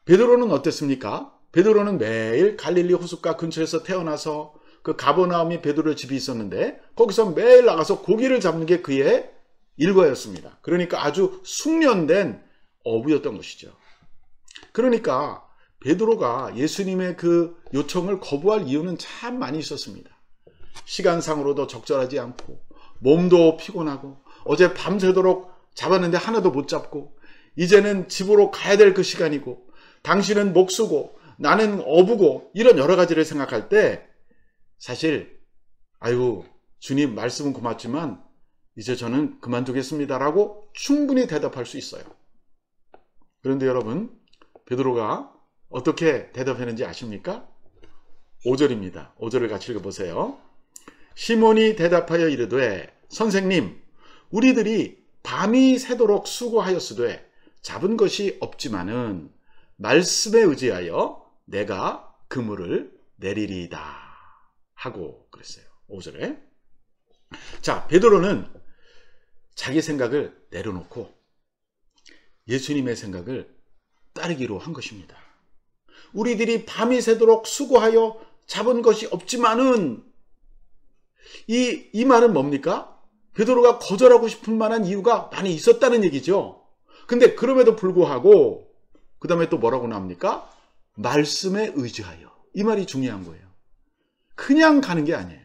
베드로는 어땠습니까? 베드로는 매일 갈릴리 호숫가 근처에서 태어나서 그 가버나움이 베드로의 집이 있었는데 거기서 매일 나가서 고기를 잡는 게 그의 일과였습니다. 그러니까 아주 숙련된 어부였던 것이죠. 그러니까 베드로가 예수님의 그 요청을 거부할 이유는 참 많이 있었습니다. 시간상으로도 적절하지 않고 몸도 피곤하고 어제 밤새도록 잡았는데 하나도 못 잡고 이제는 집으로 가야 될 그 시간이고 당신은 목수고 나는 어부고 이런 여러 가지를 생각할 때 사실 아이고 주님 말씀은 고맙지만 이제 저는 그만두겠습니다라고 충분히 대답할 수 있어요. 그런데 여러분 베드로가 어떻게 대답했는지 아십니까? 5절입니다. 5절을 같이 읽어보세요. 시몬이 대답하여 이르되 선생님 우리들이 밤이 새도록 수고하였으되 잡은 것이 없지만은 말씀에 의지하여 내가 그물을 내리리이다 하고 그랬어요. 5절에. 자, 베드로는 자기 생각을 내려놓고 예수님의 생각을 따르기로 한 것입니다. 우리들이 밤이 새도록 수고하여 잡은 것이 없지만은 이 말은 뭡니까? 베드로가 거절하고 싶은 만한 이유가 많이 있었다는 얘기죠. 근데 그럼에도 불구하고 그 다음에 또 뭐라고 나옵니까? 말씀에 의지하여. 이 말이 중요한 거예요. 그냥 가는 게 아니에요.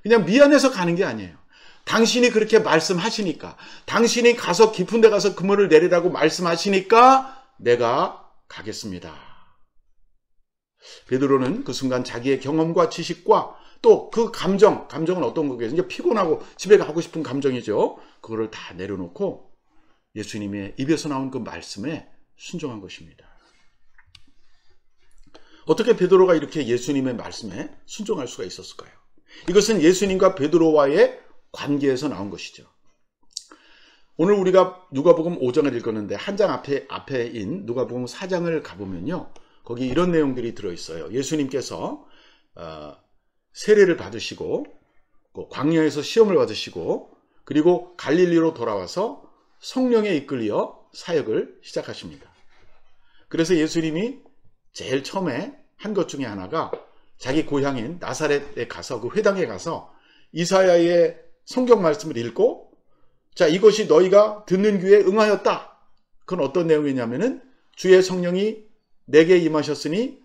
그냥 미안해서 가는 게 아니에요. 당신이 그렇게 말씀하시니까, 당신이 가서 깊은 데 가서 그물을 내리라고 말씀하시니까 내가 가겠습니다. 베드로는 그 순간 자기의 경험과 지식과 또 그 감정은 어떤 거겠어요? 피곤하고 집에 가고 싶은 감정이죠. 그거를 다 내려놓고 예수님의 입에서 나온 그 말씀에 순종한 것입니다. 어떻게 베드로가 이렇게 예수님의 말씀에 순종할 수가 있었을까요? 이것은 예수님과 베드로와의 관계에서 나온 것이죠. 오늘 우리가 누가복음 5장을 읽었는데 한 장 앞에인 누가복음 4장을 가보면요. 거기 이런 내용들이 들어있어요. 예수님께서 세례를 받으시고 광야에서 시험을 받으시고 그리고 갈릴리로 돌아와서 성령에 이끌려 사역을 시작하십니다. 그래서 예수님이 제일 처음에 한 것 중에 하나가 자기 고향인 나사렛에 가서 그 회당에 가서 이사야의 성경 말씀을 읽고 자 이것이 너희가 듣는 귀에 응하였다. 그건 어떤 내용이냐면은 주의 성령이 내게 임하셨으니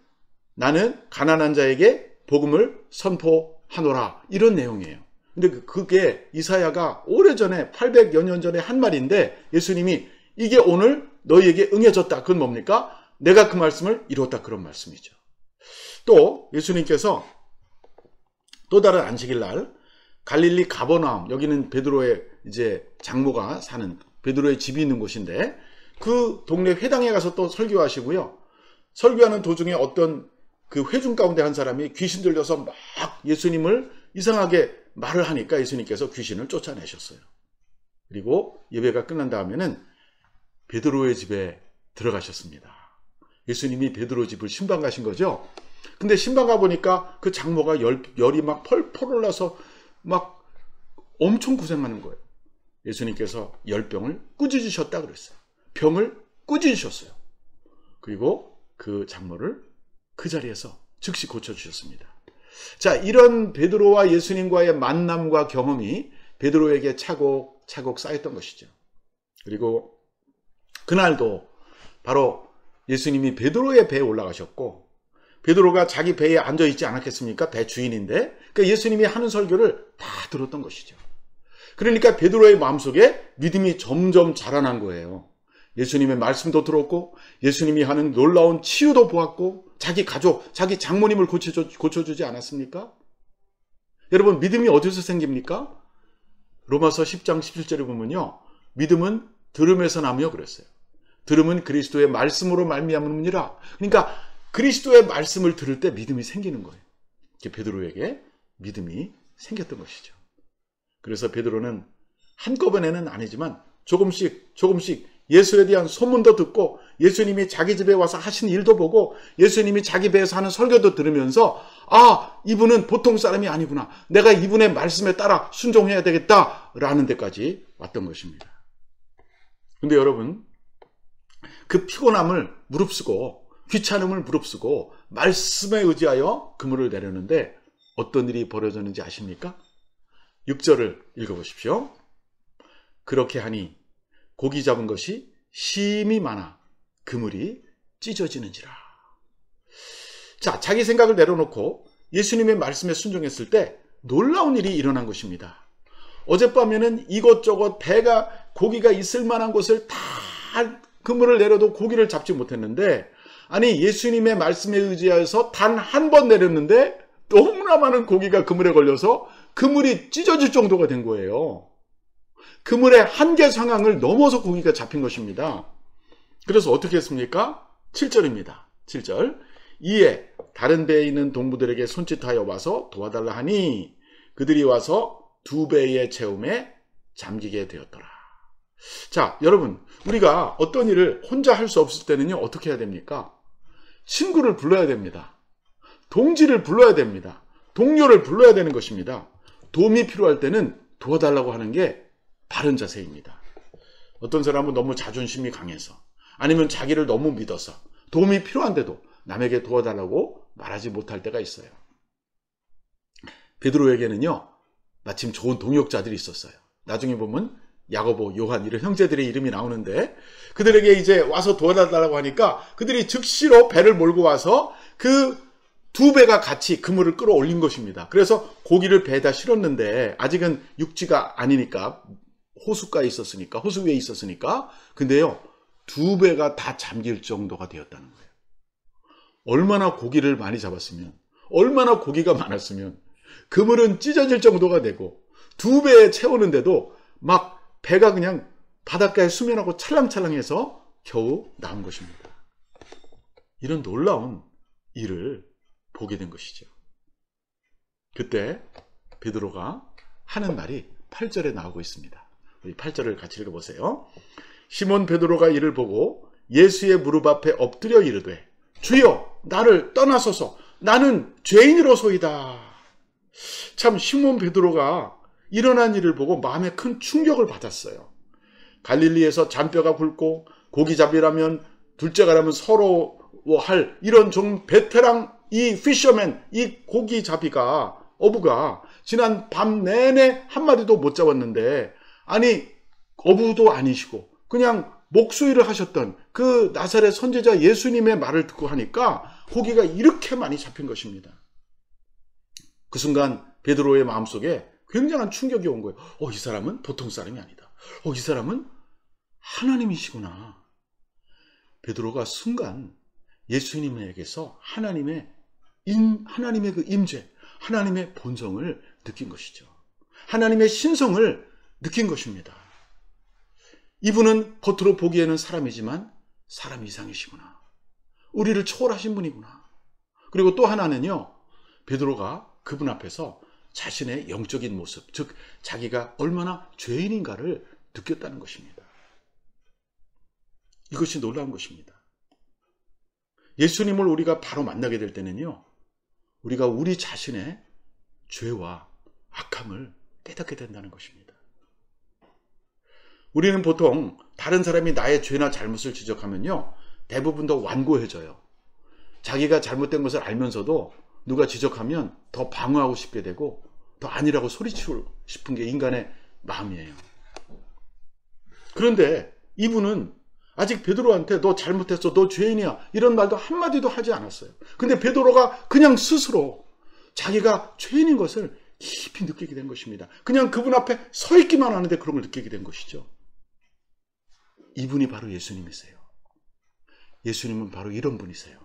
나는 가난한 자에게 복음을 선포하노라 이런 내용이에요. 근데 그게 이사야가 오래전에 800여 년 전에 한 말인데 예수님이 이게 오늘 너희에게 응해졌다. 그건 뭡니까? 내가 그 말씀을 이뤘다 그런 말씀이죠. 또 예수님께서 또 다른 안식일 날 갈릴리 가버나움 여기는 베드로의 이제 장모가 사는 베드로의 집이 있는 곳인데 그 동네 회당에 가서 또 설교하시고요. 설교하는 도중에 어떤 그 회중 가운데 한 사람이 귀신 들려서 막 예수님을 이상하게 말을 하니까 예수님께서 귀신을 쫓아내셨어요. 그리고 예배가 끝난 다음에는 베드로의 집에 들어가셨습니다. 예수님이 베드로 집을 신방 가신 거죠. 근데 신방 가보니까 그 장모가 열이 막 펄펄 올라서 막 엄청 고생하는 거예요. 예수님께서 열병을 꾸짖으셨다 그랬어요. 병을 꾸짖으셨어요. 그리고 그 장모를 그 자리에서 즉시 고쳐주셨습니다. 자, 이런 베드로와 예수님과의 만남과 경험이 베드로에게 차곡차곡 쌓였던 것이죠. 그리고 그날도 바로 예수님이 베드로의 배에 올라가셨고 베드로가 자기 배에 앉아있지 않았겠습니까? 배 주인인데 그러니까 예수님이 하는 설교를 다 들었던 것이죠. 그러니까 베드로의 마음속에 믿음이 점점 자라난 거예요. 예수님의 말씀도 들었고 예수님이 하는 놀라운 치유도 보았고 자기 가족, 자기 장모님을 고쳐주지 않았습니까? 여러분 믿음이 어디서 생깁니까? 로마서 10장 17절에 보면요. 믿음은 들음에서 나며 그랬어요. 들음은 그리스도의 말씀으로 말미암음이니라. 그러니까 그리스도의 말씀을 들을 때 믿음이 생기는 거예요. 베드로에게 믿음이 생겼던 것이죠. 그래서 베드로는 한꺼번에는 아니지만 조금씩 예수에 대한 소문도 듣고 예수님이 자기 집에 와서 하신 일도 보고 예수님이 자기 배에서 하는 설교도 들으면서 아, 이분은 보통 사람이 아니구나. 내가 이분의 말씀에 따라 순종해야 되겠다라는 데까지 왔던 것입니다. 근데 여러분 그 피곤함을 무릅쓰고 귀찮음을 무릅쓰고 말씀에 의지하여 그물을 내렸는데 어떤 일이 벌어졌는지 아십니까? 6절을 읽어보십시오. 그렇게 하니 고기 잡은 것이 심히 많아 그물이 찢어지는지라. 자, 자기 생각을 내려놓고 예수님의 말씀에 순종했을 때 놀라운 일이 일어난 것입니다. 어젯밤에는 이것저것 배가 고기가 있을 만한 곳을 다 그물을 내려도 고기를 잡지 못했는데 아니 예수님의 말씀에 의지하여서 단 한 번 내렸는데 너무나 많은 고기가 그물에 걸려서 그물이 찢어질 정도가 된 거예요. 그물의 한계 상황을 넘어서 고기가 잡힌 것입니다. 그래서 어떻게 했습니까? 7절입니다. 7절. 이에 다른 배에 있는 동무들에게 손짓하여 와서 도와달라 하니 그들이 와서 2배의 채움에 잠기게 되었더라. 자, 여러분 우리가 어떤 일을 혼자 할 수 없을 때는요 어떻게 해야 됩니까? 친구를 불러야 됩니다. 동지를 불러야 됩니다. 동료를 불러야 되는 것입니다. 도움이 필요할 때는 도와달라고 하는 게 바른 자세입니다. 어떤 사람은 너무 자존심이 강해서 아니면 자기를 너무 믿어서 도움이 필요한데도 남에게 도와달라고 말하지 못할 때가 있어요. 베드로에게는요 마침 좋은 동역자들이 있었어요. 나중에 보면 야고보, 요한 이런 형제들의 이름이 나오는데 그들에게 이제 와서 도와달라고 하니까 그들이 즉시로 배를 몰고 와서 그 2배가 같이 그물을 끌어올린 것입니다. 그래서 고기를 배에다 실었는데 아직은 육지가 아니니까 호숫가에 있었으니까, 호수 위에 있었으니까, 근데요 2배가 다 잠길 정도가 되었다는 거예요. 얼마나 고기를 많이 잡았으면, 얼마나 고기가 많았으면 그물은 찢어질 정도가 되고 2배에 채우는데도 막 배가 그냥 바닷가에 수면하고 찰랑찰랑해서 겨우 나온 것입니다. 이런 놀라운 일을 보게 된 것이죠. 그때 베드로가 하는 말이 8절에 나오고 있습니다. 우리 8절을 같이 읽어보세요. 시몬 베드로가 이를 보고 예수의 무릎 앞에 엎드려 이르되 주여 나를 떠나소서 나는 죄인이로소이다. 참 시몬 베드로가 일어난 일을 보고 마음에 큰 충격을 받았어요. 갈릴리에서 잔뼈가 굵고 고기잡이라면 둘째가라면 서러워할 이런 좀 베테랑 이 피셔맨, 이 고기잡이가 어부가 지난 밤 내내 한 마리도 못 잡았는데, 아니 어부도 아니시고 그냥 목수일을 하셨던 그 나사렛 선지자 예수님의 말을 듣고 하니까 고기가 이렇게 많이 잡힌 것입니다. 그 순간 베드로의 마음속에 굉장한 충격이 온 거예요. 이 사람은 보통 사람이 아니다. 이 사람은 하나님이시구나. 베드로가 순간 예수님에게서 하나님의 그 임재, 하나님의 본성을 느낀 것이죠. 하나님의 신성을 느낀 것입니다. 이분은 겉으로 보기에는 사람이지만 사람 이상이시구나. 우리를 초월하신 분이구나. 그리고 또 하나는요, 베드로가 그분 앞에서 자신의 영적인 모습, 즉 자기가 얼마나 죄인인가를 느꼈다는 것입니다. 이것이 놀라운 것입니다. 예수님을 우리가 바로 만나게 될 때는요, 우리가 우리 자신의 죄와 악함을 깨닫게 된다는 것입니다. 우리는 보통 다른 사람이 나의 죄나 잘못을 지적하면요, 대부분 더 완고해져요. 자기가 잘못된 것을 알면서도 누가 지적하면 더 방어하고 싶게 되고 더 아니라고 소리치고 싶은 게 인간의 마음이에요. 그런데 이분은 아직 베드로한테 너 잘못했어, 너 죄인이야, 이런 말도 한마디도 하지 않았어요. 근데 베드로가 그냥 스스로 자기가 죄인인 것을 깊이 느끼게 된 것입니다. 그냥 그분 앞에 서 있기만 하는데 그런 걸 느끼게 된 것이죠. 이분이 바로 예수님이세요. 예수님은 바로 이런 분이세요.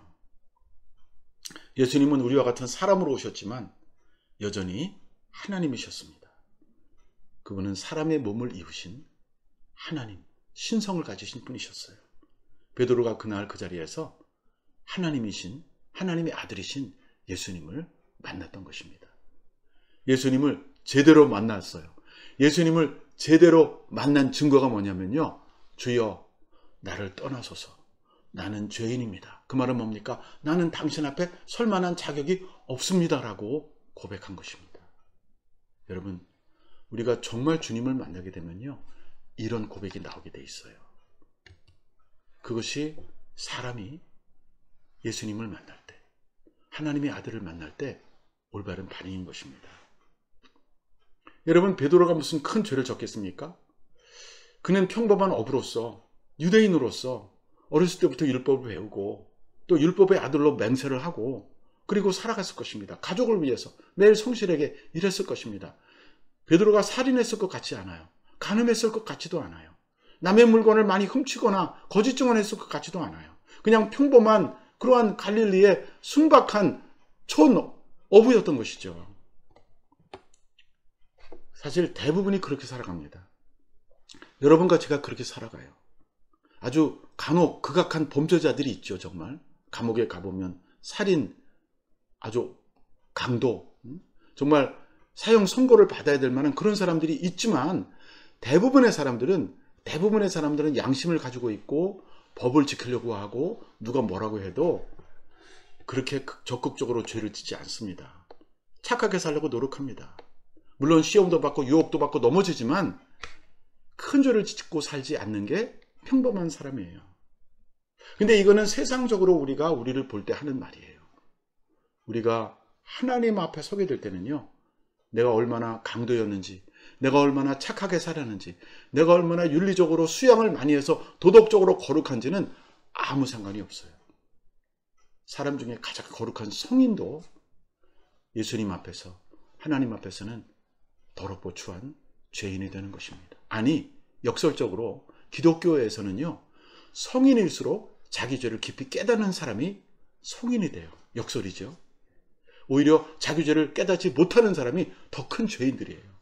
예수님은 우리와 같은 사람으로 오셨지만 여전히 하나님이셨습니다. 그분은 사람의 몸을 입으신 하나님, 신성을 가지신 분이셨어요. 베드로가 그날 그 자리에서 하나님이신, 하나님의 아들이신 예수님을 만났던 것입니다. 예수님을 제대로 만났어요. 예수님을 제대로 만난 증거가 뭐냐면요, 주여 나를 떠나소서 나는 죄인입니다. 그 말은 뭡니까? 나는 당신 앞에 설 만한 자격이 없습니다 라고 고백한 것입니다. 여러분, 우리가 정말 주님을 만나게 되면요, 이런 고백이 나오게 돼 있어요. 그것이 사람이 예수님을 만날 때, 하나님의 아들을 만날 때 올바른 반응인 것입니다. 여러분, 베드로가 무슨 큰 죄를 졌겠습니까? 그는 평범한 어부로서, 유대인으로서 어렸을 때부터 율법을 배우고 또 율법의 아들로 맹세를 하고 그리고 살아갔을 것입니다. 가족을 위해서 매일 성실하게 일했을 것입니다. 베드로가 살인했을 것 같지 않아요. 간음했을 것 같지도 않아요. 남의 물건을 많이 훔치거나 거짓 증언했을 것 같지도 않아요. 그냥 평범한 그러한 갈릴리의 순박한 촌 어부였던 것이죠. 사실 대부분이 그렇게 살아갑니다. 여러분과 제가 그렇게 살아가요. 아주 간혹 극악한 범죄자들이 있죠. 정말 감옥에 가보면 살인, 아주 강도, 정말 사형 선고를 받아야 될 만한 그런 사람들이 있지만 대부분의 사람들은 양심을 가지고 있고 법을 지키려고 하고 누가 뭐라고 해도 그렇게 적극적으로 죄를 짓지 않습니다. 착하게 살려고 노력합니다. 물론 시험도 받고 유혹도 받고 넘어지지만 큰 죄를 짓고 살지 않는 게 평범한 사람이에요. 근데 이거는 세상적으로 우리가 우리를 볼 때 하는 말이에요. 우리가 하나님 앞에 서게 될 때는요, 내가 얼마나 강도였는지, 내가 얼마나 착하게 살았는지, 내가 얼마나 윤리적으로 수양을 많이 해서 도덕적으로 거룩한지는 아무 상관이 없어요. 사람 중에 가장 거룩한 성인도 예수님 앞에서, 하나님 앞에서는 더럽고 추한 죄인이 되는 것입니다. 아니, 역설적으로 기독교에서는요, 성인일수록 자기 죄를 깊이 깨닫는 사람이 성인이 돼요. 역설이죠. 오히려 자기 죄를 깨닫지 못하는 사람이 더 큰 죄인들이에요.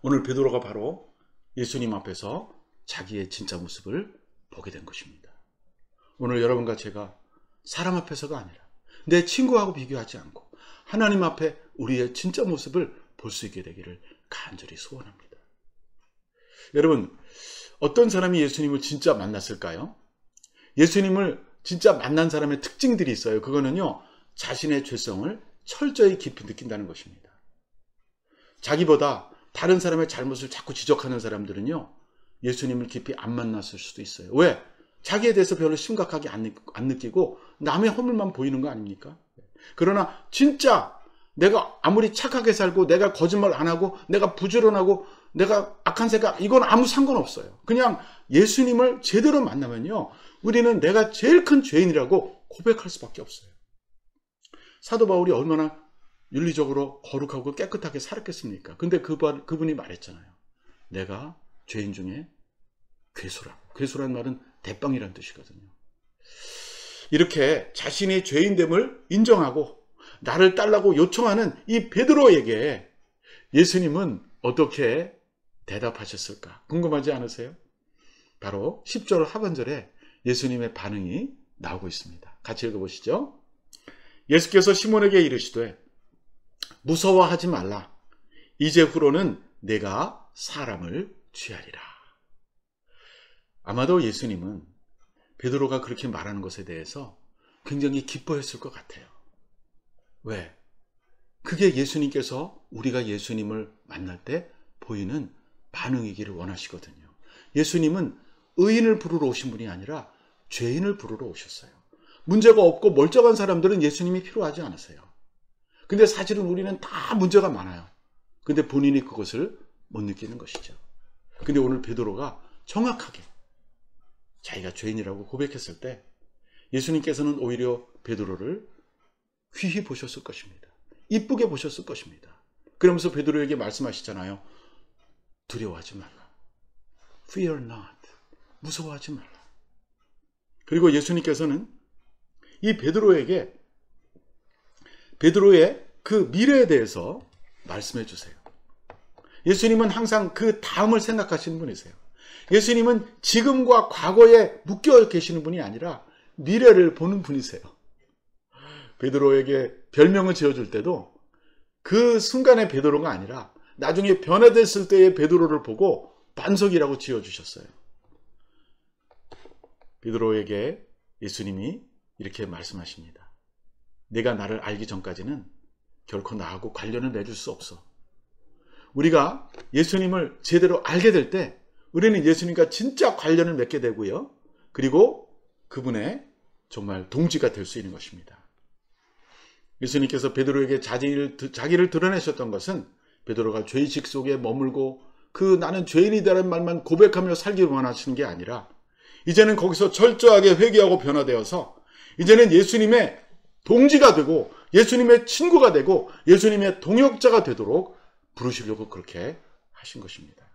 오늘 베드로가 바로 예수님 앞에서 자기의 진짜 모습을 보게 된 것입니다. 오늘 여러분과 제가 사람 앞에서가 아니라 내 친구하고 비교하지 않고 하나님 앞에 우리의 진짜 모습을 볼 수 있게 되기를 간절히 소원합니다. 여러분, 어떤 사람이 예수님을 진짜 만났을까요? 예수님을 진짜 만난 사람의 특징들이 있어요. 그거는요, 자신의 죄성을 철저히 깊이 느낀다는 것입니다. 자기보다 다른 사람의 잘못을 자꾸 지적하는 사람들은요, 예수님을 깊이 안 만났을 수도 있어요. 왜? 자기에 대해서 별로 심각하게 안 느끼고 남의 허물만 보이는 거 아닙니까? 그러나 진짜 내가 아무리 착하게 살고 내가 거짓말 안 하고 내가 부지런하고 내가 악한 생각, 이건 아무 상관없어요. 그냥 예수님을 제대로 만나면요, 우리는 내가 제일 큰 죄인이라고 고백할 수밖에 없어요. 사도 바울이 얼마나 윤리적으로 거룩하고 깨끗하게 살았겠습니까? 근데 그분이 말했잖아요. 내가 죄인 중에 괴수라고. 괴수란 말은 대빵이란 뜻이거든요. 이렇게 자신의 죄인됨을 인정하고 나를 따르라고 요청하는 이 베드로에게 예수님은 어떻게 대답하셨을까? 궁금하지 않으세요? 바로 10절 하반절에 예수님의 반응이 나오고 있습니다. 같이 읽어보시죠. 예수께서 시몬에게 이르시되 무서워하지 말라. 이제 후로는 내가 사람을 취하리라. 아마도 예수님은 베드로가 그렇게 말하는 것에 대해서 굉장히 기뻐했을 것 같아요. 왜? 그게 예수님께서 우리가 예수님을 만날 때 보이는 반응이기를 원하시거든요. 예수님은 의인을 부르러 오신 분이 아니라 죄인을 부르러 오셨어요. 문제가 없고 멀쩡한 사람들은 예수님이 필요하지 않으세요. 근데 사실은 우리는 다 문제가 많아요. 근데 본인이 그것을 못 느끼는 것이죠. 근데 오늘 베드로가 정확하게 자기가 죄인이라고 고백했을 때 예수님께서는 오히려 베드로를 귀히 보셨을 것입니다. 이쁘게 보셨을 것입니다. 그러면서 베드로에게 말씀하시잖아요. 두려워하지 말라. Fear not. 무서워하지 말라. 그리고 예수님께서는 이 베드로에게 베드로의 그 미래에 대해서 말씀해 주세요. 예수님은 항상 그 다음을 생각하시는 분이세요. 예수님은 지금과 과거에 묶여 계시는 분이 아니라 미래를 보는 분이세요. 베드로에게 별명을 지어줄 때도 그 순간의 베드로가 아니라 나중에 변화됐을 때의 베드로를 보고 반석이라고 지어주셨어요. 베드로에게 예수님이 이렇게 말씀하십니다. 내가 나를 알기 전까지는 결코 나하고 관련을 맺을 수 없어. 우리가 예수님을 제대로 알게 될 때 우리는 예수님과 진짜 관련을 맺게 되고요. 그리고 그분의 정말 동지가 될 수 있는 것입니다. 예수님께서 베드로에게 자기를 드러내셨던 것은 베드로가 죄의식 속에 머물고 그 나는 죄인이다라는 말만 고백하며 살기를 원하시는 게 아니라 이제는 거기서 철저하게 회개하고 변화되어서 이제는 예수님의 동지가 되고 예수님의 친구가 되고 예수님의 동역자가 되도록 부르시려고 그렇게 하신 것입니다.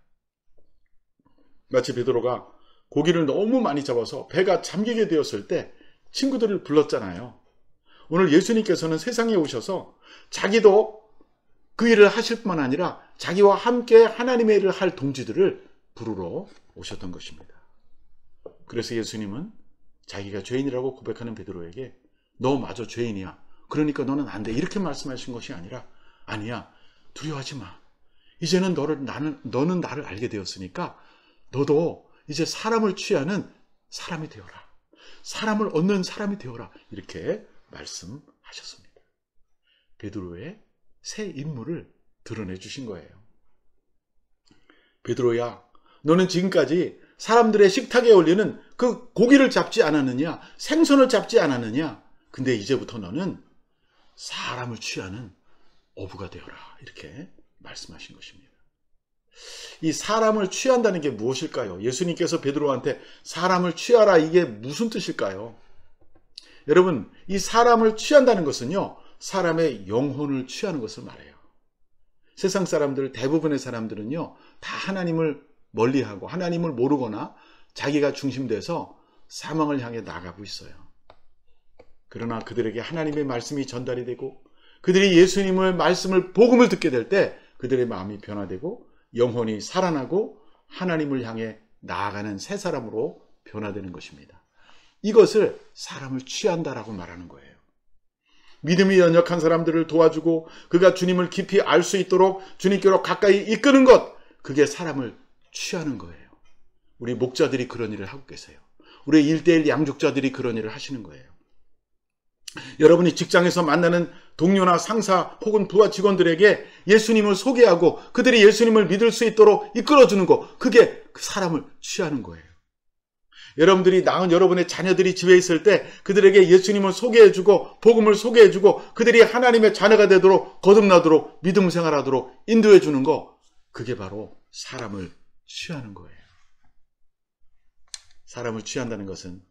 마치 베드로가 고기를 너무 많이 잡아서 배가 잠기게 되었을 때 친구들을 불렀잖아요. 오늘 예수님께서는 세상에 오셔서 자기도 그 일을 하실 뿐만 아니라 자기와 함께 하나님의 일을 할 동지들을 부르러 오셨던 것입니다. 그래서 예수님은 자기가 죄인이라고 고백하는 베드로에게 너 마저 죄인이야. 그러니까 너는 안 돼. 이렇게 말씀하신 것이 아니라 아니야. 두려워하지 마. 이제는 너는 나를 알게 되었으니까 너도 이제 사람을 취하는 사람이 되어라. 사람을 얻는 사람이 되어라. 이렇게 말씀하셨습니다. 베드로의 새 인물을 드러내 주신 거예요. 베드로야, 너는 지금까지 사람들의 식탁에 올리는 그 고기를 잡지 않았느냐? 생선을 잡지 않았느냐? 근데 이제부터 너는 사람을 취하는 어부가 되어라. 이렇게 말씀하신 것입니다. 이 사람을 취한다는 게 무엇일까요? 예수님께서 베드로한테 사람을 취하라, 이게 무슨 뜻일까요? 여러분, 이 사람을 취한다는 것은요, 사람의 영혼을 취하는 것을 말해요. 세상 사람들, 대부분의 사람들은요, 다 하나님을 멀리하고 하나님을 모르거나 자기가 중심돼서 사망을 향해 나가고 있어요. 그러나 그들에게 하나님의 말씀이 전달이 되고 그들이 예수님의 말씀을, 복음을 듣게 될 때 그들의 마음이 변화되고 영혼이 살아나고 하나님을 향해 나아가는 새 사람으로 변화되는 것입니다. 이것을 사람을 취한다라고 말하는 거예요. 믿음이 연약한 사람들을 도와주고 그가 주님을 깊이 알 수 있도록 주님께로 가까이 이끄는 것, 그게 사람을 취하는 거예요. 우리 목자들이 그런 일을 하고 계세요. 우리 1:1 양육자들이 그런 일을 하시는 거예요. 여러분이 직장에서 만나는 동료나 상사 혹은 부하 직원들에게 예수님을 소개하고 그들이 예수님을 믿을 수 있도록 이끌어주는 것, 그게 사람을 취하는 거예요. 여러분들이 낳은 여러분의 자녀들이 집에 있을 때 그들에게 예수님을 소개해주고 복음을 소개해주고 그들이 하나님의 자녀가 되도록 거듭나도록 믿음 생활하도록 인도해주는 거, 그게 바로 사람을 취하는 거예요. 사람을 취한다는 것은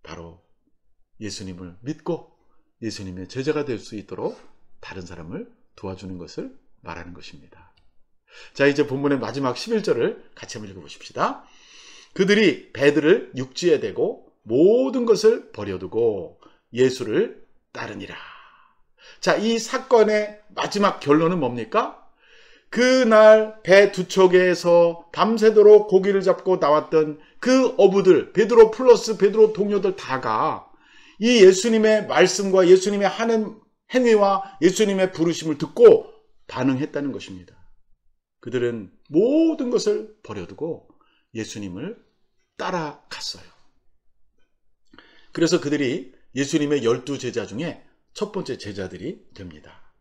바로 예수님을 믿고 예수님의 제자가 될 수 있도록 다른 사람을 도와주는 것을 말하는 것입니다. 자, 이제 본문의 마지막 11절을 같이 한번 읽어보십시다. 그들이 배들을 육지에 대고 모든 것을 버려두고 예수를 따르니라. 자, 이 사건의 마지막 결론은 뭡니까? 그날 배 두 척에서 밤새도록 고기를 잡고 나왔던 그 어부들, 베드로 플러스 베드로 동료들 다가 이 예수님의 말씀과 예수님의 하는 행위와 예수님의 부르심을 듣고 반응했다는 것입니다. 그들은 모든 것을 버려두고 예수님을 따라갔어요. 그래서 그들이 예수님의 12제자 중에 첫 번째 제자들이 됩니다.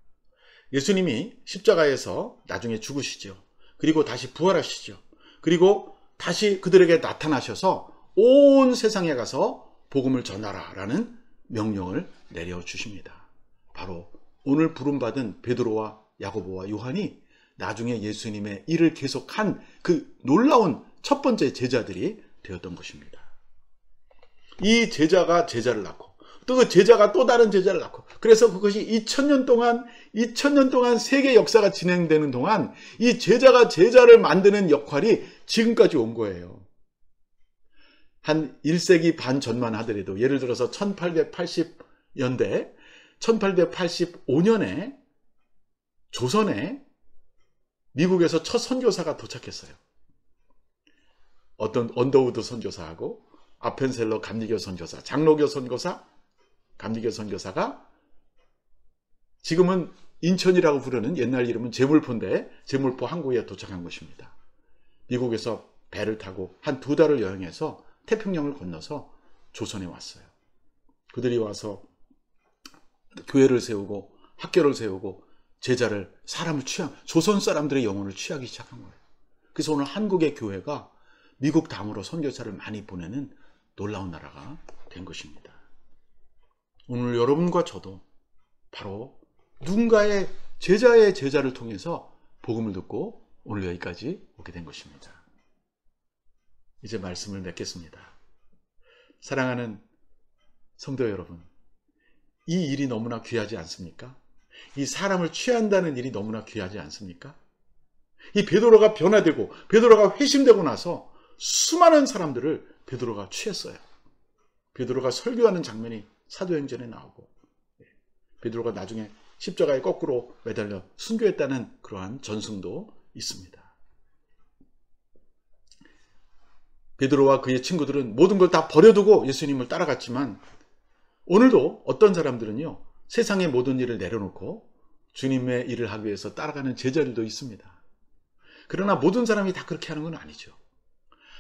예수님이 십자가에서 나중에 죽으시죠. 그리고 다시 부활하시죠. 그리고 다시 그들에게 나타나셔서 온 세상에 가서 복음을 전하라라는 명령을 내려주십니다. 바로 오늘 부름받은 베드로와 야고보와 요한이 나중에 예수님의 일을 계속한 그 놀라운 첫 번째 제자들이 되었던 것입니다. 이 제자가 제자를 낳고 또 그 제자가 또 다른 제자를 낳고, 그래서 그것이 2000년 동안 세계 역사가 진행되는 동안 이 제자가 제자를 만드는 역할이 지금까지 온 거예요. 한 1세기 반 전만 하더라도, 예를 들어서 1880년대 1885년에 조선에 미국에서 첫 선교사가 도착했어요. 어떤 언더우드 선교사하고 아펜셀러 감리교 선교사, 장로교 선교사, 감리교 선교사가 지금은 인천이라고 부르는 옛날 이름은 제물포인데 제물포 항구에 도착한 것입니다. 미국에서 배를 타고 한 2달을 여행해서 태평양을 건너서 조선에 왔어요. 그들이 와서 교회를 세우고 학교를 세우고 제자를, 사람을 조선 사람들의 영혼을 취하기 시작한 거예요. 그래서 오늘 한국의 교회가 미국 다음으로 선교사를 많이 보내는 놀라운 나라가 된 것입니다. 오늘 여러분과 저도 바로 누군가의 제자의 제자를 통해서 복음을 듣고 오늘 여기까지 오게 된 것입니다. 이제 말씀을 맺겠습니다. 사랑하는 성도 여러분, 이 일이 너무나 귀하지 않습니까? 이 사람을 취한다는 일이 너무나 귀하지 않습니까? 이 베드로가 변화되고 베드로가 회심되고 나서 수많은 사람들을 베드로가 취했어요. 베드로가 설교하는 장면이 사도행전에 나오고, 베드로가 나중에 십자가에 거꾸로 매달려 순교했다는 그러한 전승도 있습니다. 베드로와 그의 친구들은 모든 걸 다 버려두고 예수님을 따라갔지만, 오늘도 어떤 사람들은요, 세상의 모든 일을 내려놓고 주님의 일을 하기 위해서 따라가는 제자들도 있습니다. 그러나 모든 사람이 다 그렇게 하는 건 아니죠.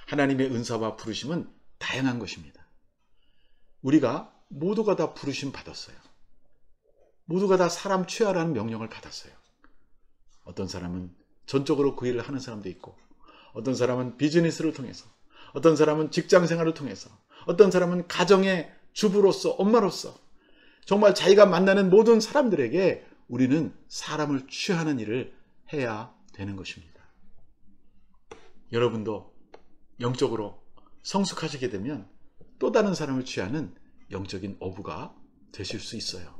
하나님의 은사와 부르심은 다양한 것입니다. 우리가 모두가 다 부르심 받았어요. 모두가 다 사람 취하라는 명령을 받았어요. 어떤 사람은 전적으로 그 일을 하는 사람도 있고, 어떤 사람은 비즈니스를 통해서, 어떤 사람은 직장 생활을 통해서, 어떤 사람은 가정의 주부로서, 엄마로서, 정말 자기가 만나는 모든 사람들에게 우리는 사람을 취하는 일을 해야 되는 것입니다. 여러분도 영적으로 성숙하시게 되면 또 다른 사람을 취하는 영적인 어부가 되실 수 있어요.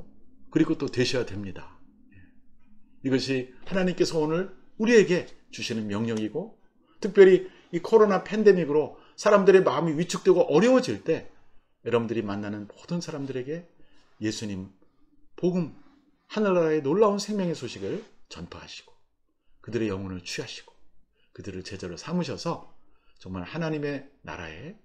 그리고 또 되셔야 됩니다. 이것이 하나님께서 오늘 우리에게 주시는 명령이고, 특별히 이 코로나 팬데믹으로 사람들의 마음이 위축되고 어려워질 때 여러분들이 만나는 모든 사람들에게 예수님 복음, 하늘나라의 놀라운 생명의 소식을 전파하시고 그들의 영혼을 취하시고 그들을 제자로 삼으셔서 정말 하나님의 나라에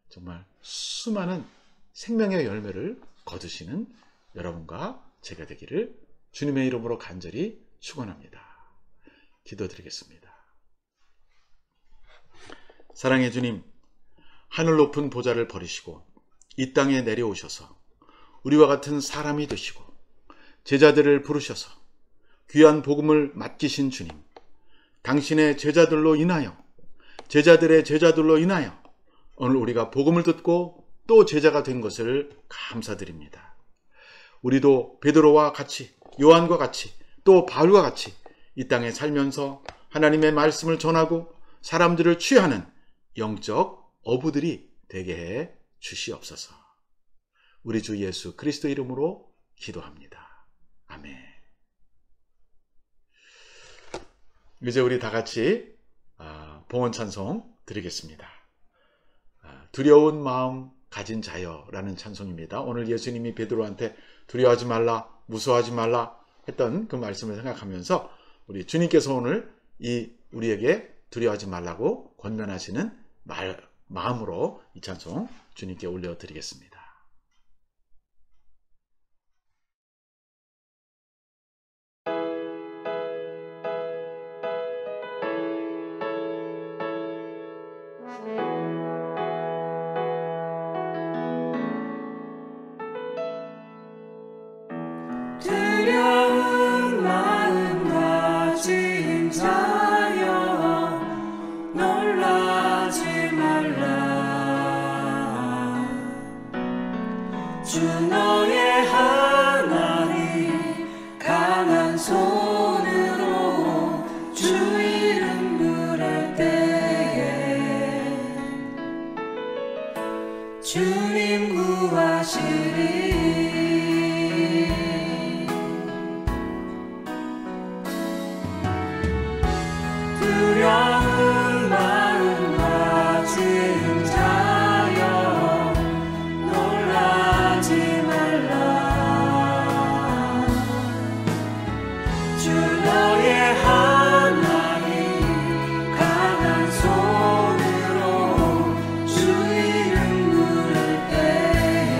정말 수많은 생명의 열매를 거두시는 여러분과 제가 되기를 주님의 이름으로 간절히 축원합니다. 기도드리겠습니다. 사랑의 주님, 하늘 높은 보좌를 버리시고 이 땅에 내려오셔서 우리와 같은 사람이 되시고 제자들을 부르셔서 귀한 복음을 맡기신 주님, 당신의 제자들로 인하여, 제자들의 제자들로 인하여 오늘 우리가 복음을 듣고 또 제자가 된 것을 감사드립니다. 우리도 베드로와 같이, 요한과 같이, 또 바울과 같이 이 땅에 살면서 하나님의 말씀을 전하고 사람들을 취하는 영적 어부들이 되게 해 주시옵소서. 우리 주 예수 그리스도 이름으로 기도합니다. 아멘. 이제 우리 다 같이 봉헌 찬송 드리겠습니다. 두려운 마음 가진 자여라는 찬송입니다. 오늘 예수님이 베드로한테 두려워하지 말라, 무서워하지 말라 했던 그 말씀을 생각하면서 우리 주님께서 오늘 우리에게 두려워하지 말라고 권면하시는 마음으로 이 찬송 주님께 올려드리겠습니다. 두려운 마음 가진 자여 놀라지 말라. 주 너의 하나님 강한 손으로 주 이름 부를 때에 주님 구하시리. 두려운 마음 가진 자여 놀라지 말라. 주 너의 하나님 강한 손으로 주 이름 부를 때에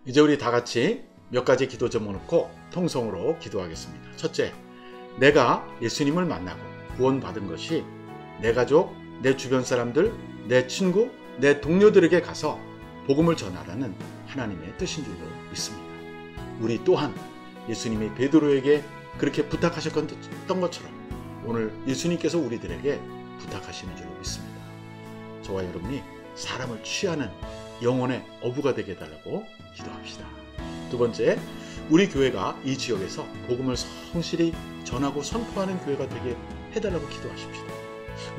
이제 우리 다 같이 몇 가지 기도 제목 놓고 통성으로 기도하겠습니다. 첫째, 내가 예수님을 만나고 구원받은 것이 내 가족, 내 주변 사람들, 내 친구, 내 동료들에게 가서 복음을 전하라는 하나님의 뜻인 줄로 믿습니다. 우리 또한 예수님이 베드로에게 그렇게 부탁하셨던 것처럼 오늘 예수님께서 우리들에게 부탁하시는 줄로 믿습니다. 저와 여러분이 사람을 취하는 영혼의 어부가 되게 해달라고 기도합시다. 두 번째, 우리 교회가 이 지역에서 복음을 성실히 전하고 선포하는 교회가 되게 해달라고 기도하십시다.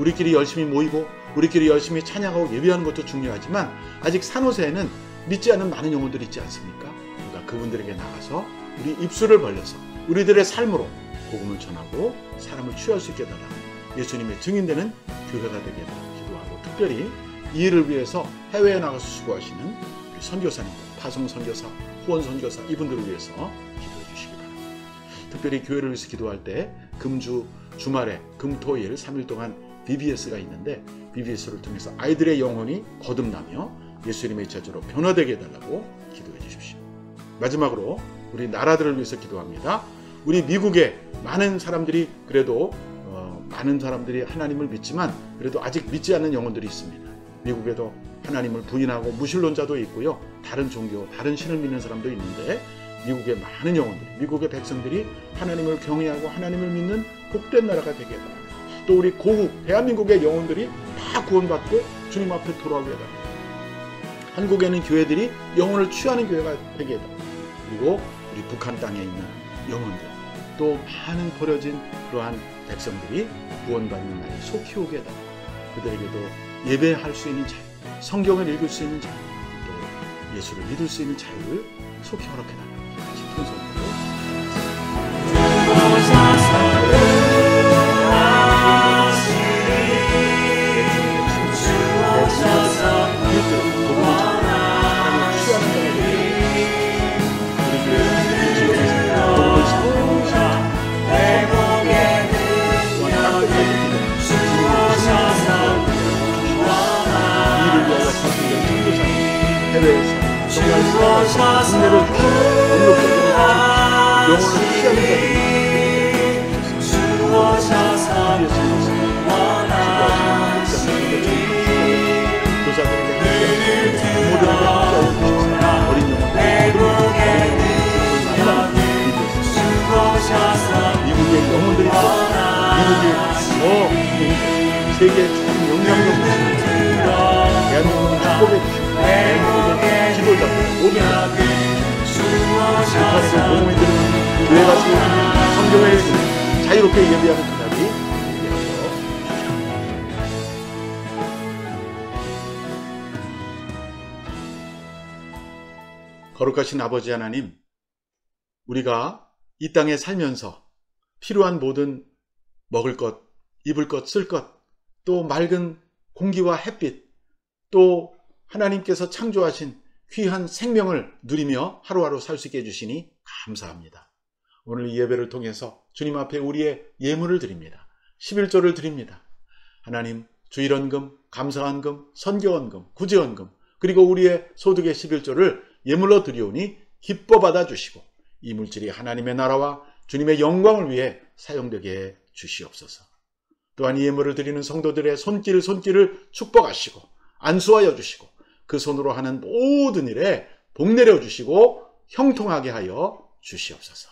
우리끼리 열심히 모이고 우리끼리 열심히 찬양하고 예배하는 것도 중요하지만 아직 산호세에는 믿지 않는 많은 영혼들이 있지 않습니까? 그러니까 그분들에게 나가서 우리 입술을 벌려서 우리들의 삶으로 복음을 전하고 사람을 취할 수 있게 해달라고 예수님의 증인되는 교회가 되게 해달라고 기도하고, 특별히 이 일을 위해서 해외에 나가서 수고하시는 우리 선교사님들, 파송 선교사, 후원 선교사, 이분들을 위해서 기도해 주시기 바랍니다. 특별히 교회를 위해서 기도할 때 금주 주말에 금토일 3일 동안 BBS가 있는데 BBS를 통해서 아이들의 영혼이 거듭나며 예수님의 제자로 변화되게 해달라고 기도해 주십시오. 마지막으로 우리 나라들을 위해서 기도합니다. 우리 미국에 많은 사람들이 그래도 많은 사람들이 하나님을 믿지만 그래도 아직 믿지 않는 영혼들이 있습니다. 미국에도 하나님을 부인하고 무신론자도 있고요. 다른 종교, 다른 신을 믿는 사람도 있는데 미국의 많은 영혼들이, 미국의 백성들이 하나님을 경외하고 하나님을 믿는 복된 나라가 되게 해달라고, 또 우리 고국, 대한민국의 영혼들이 다 구원받고 주님 앞에 돌아오게 해달라고, 한국에는 교회들이 영혼을 취하는 교회가 되게 해달라고, 그리고 우리 북한 땅에 있는 영혼들, 또 많은 버려진 그러한 백성들이 구원받는 날이 속히 오게 해달라고, 그들에게도 예배할 수 있는 자유, 성경을 읽을 수 있는 자유, 또 예수를 믿을 수 있는 자유를 속히 허락해달라고 같이 통성으로 해외에서 정말 국내를 영혼을 취하는 미국의 영혼들이 미국이 세계에 참 영향력 있는 대한민국은 축복해 주시고 대한민국의 지도자들 모든 북한에서 공무원들은 교회가 세워지는 성경을 자유롭게 예배하는 그날이 되어서 거룩하신 아버지 하나님, 우리가 이 땅에 살면서 필요한 모든 먹을 것, 입을 것, 쓸 것, 또 맑은 공기와 햇빛, 또 하나님께서 창조하신 귀한 생명을 누리며 하루하루 살 수 있게 해주시니 감사합니다. 오늘 이 예배를 통해서 주님 앞에 우리의 예물을 드립니다. 11조를 드립니다. 하나님, 주일헌금, 감사헌금, 선교헌금, 구제헌금, 그리고 우리의 소득의 11조를 예물로 드리오니 기뻐 받아주시고 이 물질이 하나님의 나라와 주님의 영광을 위해 사용되게 주시옵소서. 또한 이 예물을 드리는 성도들의 손길을 축복하시고 안수하여 주시고 그 손으로 하는 모든 일에 복 내려 주시고 형통하게 하여 주시옵소서.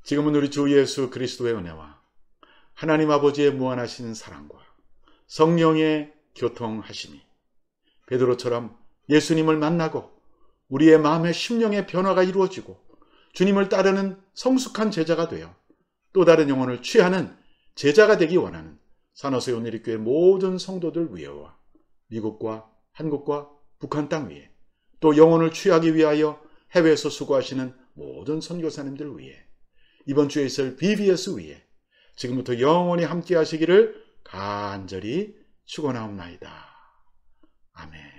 지금은 우리 주 예수 그리스도의 은혜와 하나님 아버지의 무한하신 사랑과 성령의 교통하심이 베드로처럼 예수님을 만나고 우리의 마음의 심령의 변화가 이루어지고 주님을 따르는 성숙한 제자가 되어 또 다른 영혼을 취하는 제자가 되기 원하는 산호세 온누리교회 모든 성도들 위에와 미국과 한국과 북한 땅 위에, 또 영혼을 취하기 위하여 해외에서 수고하시는 모든 선교사님들 위에, 이번 주에 있을 BBS 위에 지금부터 영원히 함께 하시기를 간절히 축원하옵나이다. 아멘.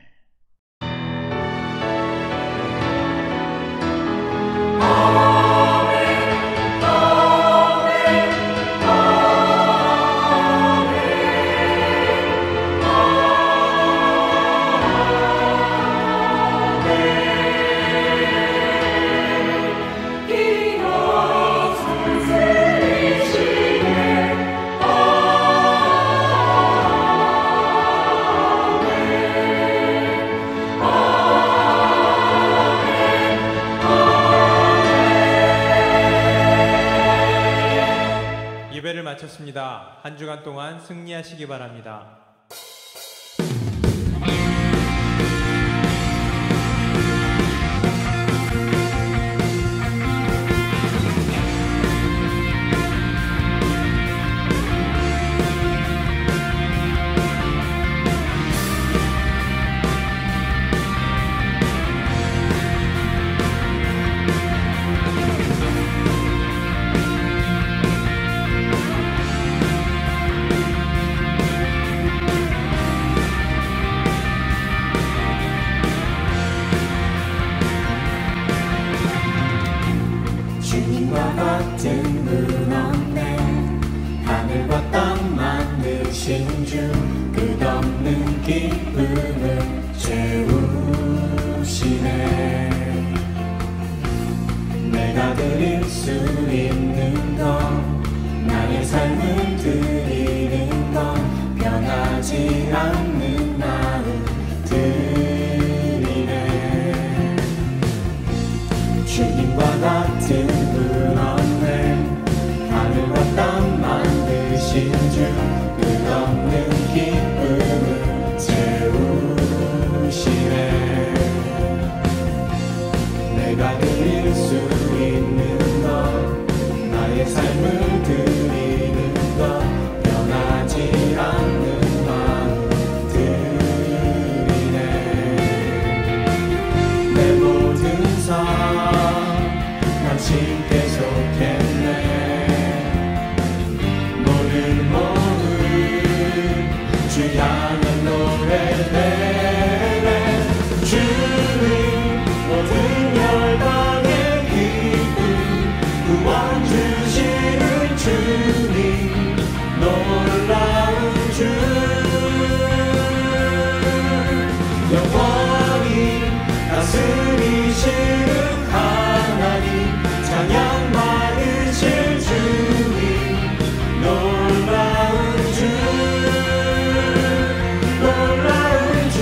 있습니다. 한 주간 동안 승리하시기 바랍니다. 주님과 같은 분 없네. 하늘과 땅 만드신 주 끝없는 기쁨을 채우시네. 내가 드릴 수 있는 건 나의 삶을 드리는 건 변하지 않는 마음 드리네. 주님과 같은 분 없네. 하늘과 땅 만드신 주 끝없는 기쁨을 채우시네. 내가 드릴 수 있는 것 나의 삶을 드리는 것 변하지 않는 마음 드리네. 내 모든 삶 당신께 속했네. 모든 마음 주 향한 노래되네. 주님 모든 열방의 기쁨 구원 주시는 주님 놀라운 주 영원히 다스리시는 하나님 찬양 받으실 주님 놀라운 주 놀라운 주.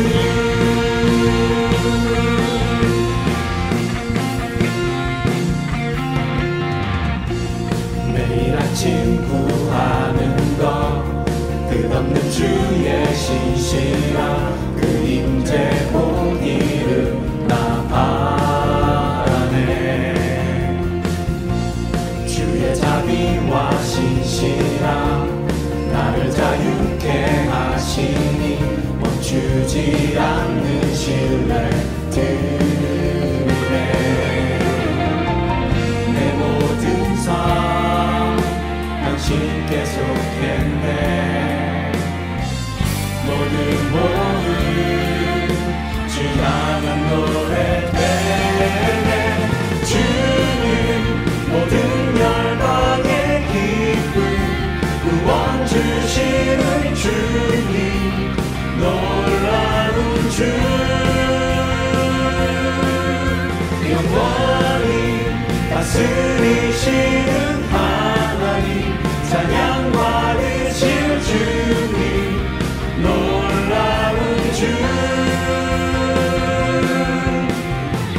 매일 아침 구하는 것 끝없는 주의 신실한 그림자 보기를 나 바라네. 주의 자비와 신실함 나를 자유케 하시니 멈추지 않는 신뢰 드리네. 내 모든 삶 당신께 속했네. 모든 모든 주 향한 노래되네. 주님 모든 열방의 기쁨 구원 주시는 주님 놀라운 주 영원히 다스리시는 하나님 찬양 받으실 주님 놀라운 주.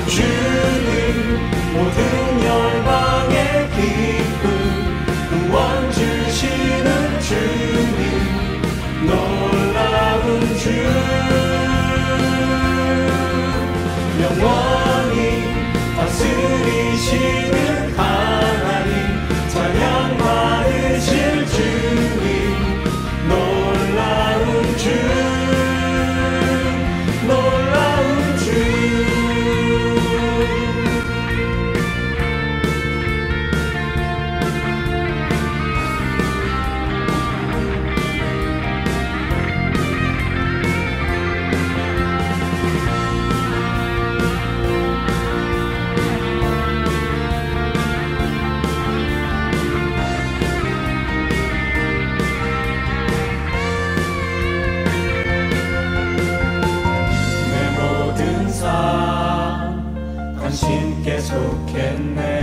주님 모든 열방의 기쁨 구원 주시는 주님 놀라운 주 영원히 다스리시는 하나님 찬양 받으실 주님 놀라운 주 놀라운 주. 당신께 속했네.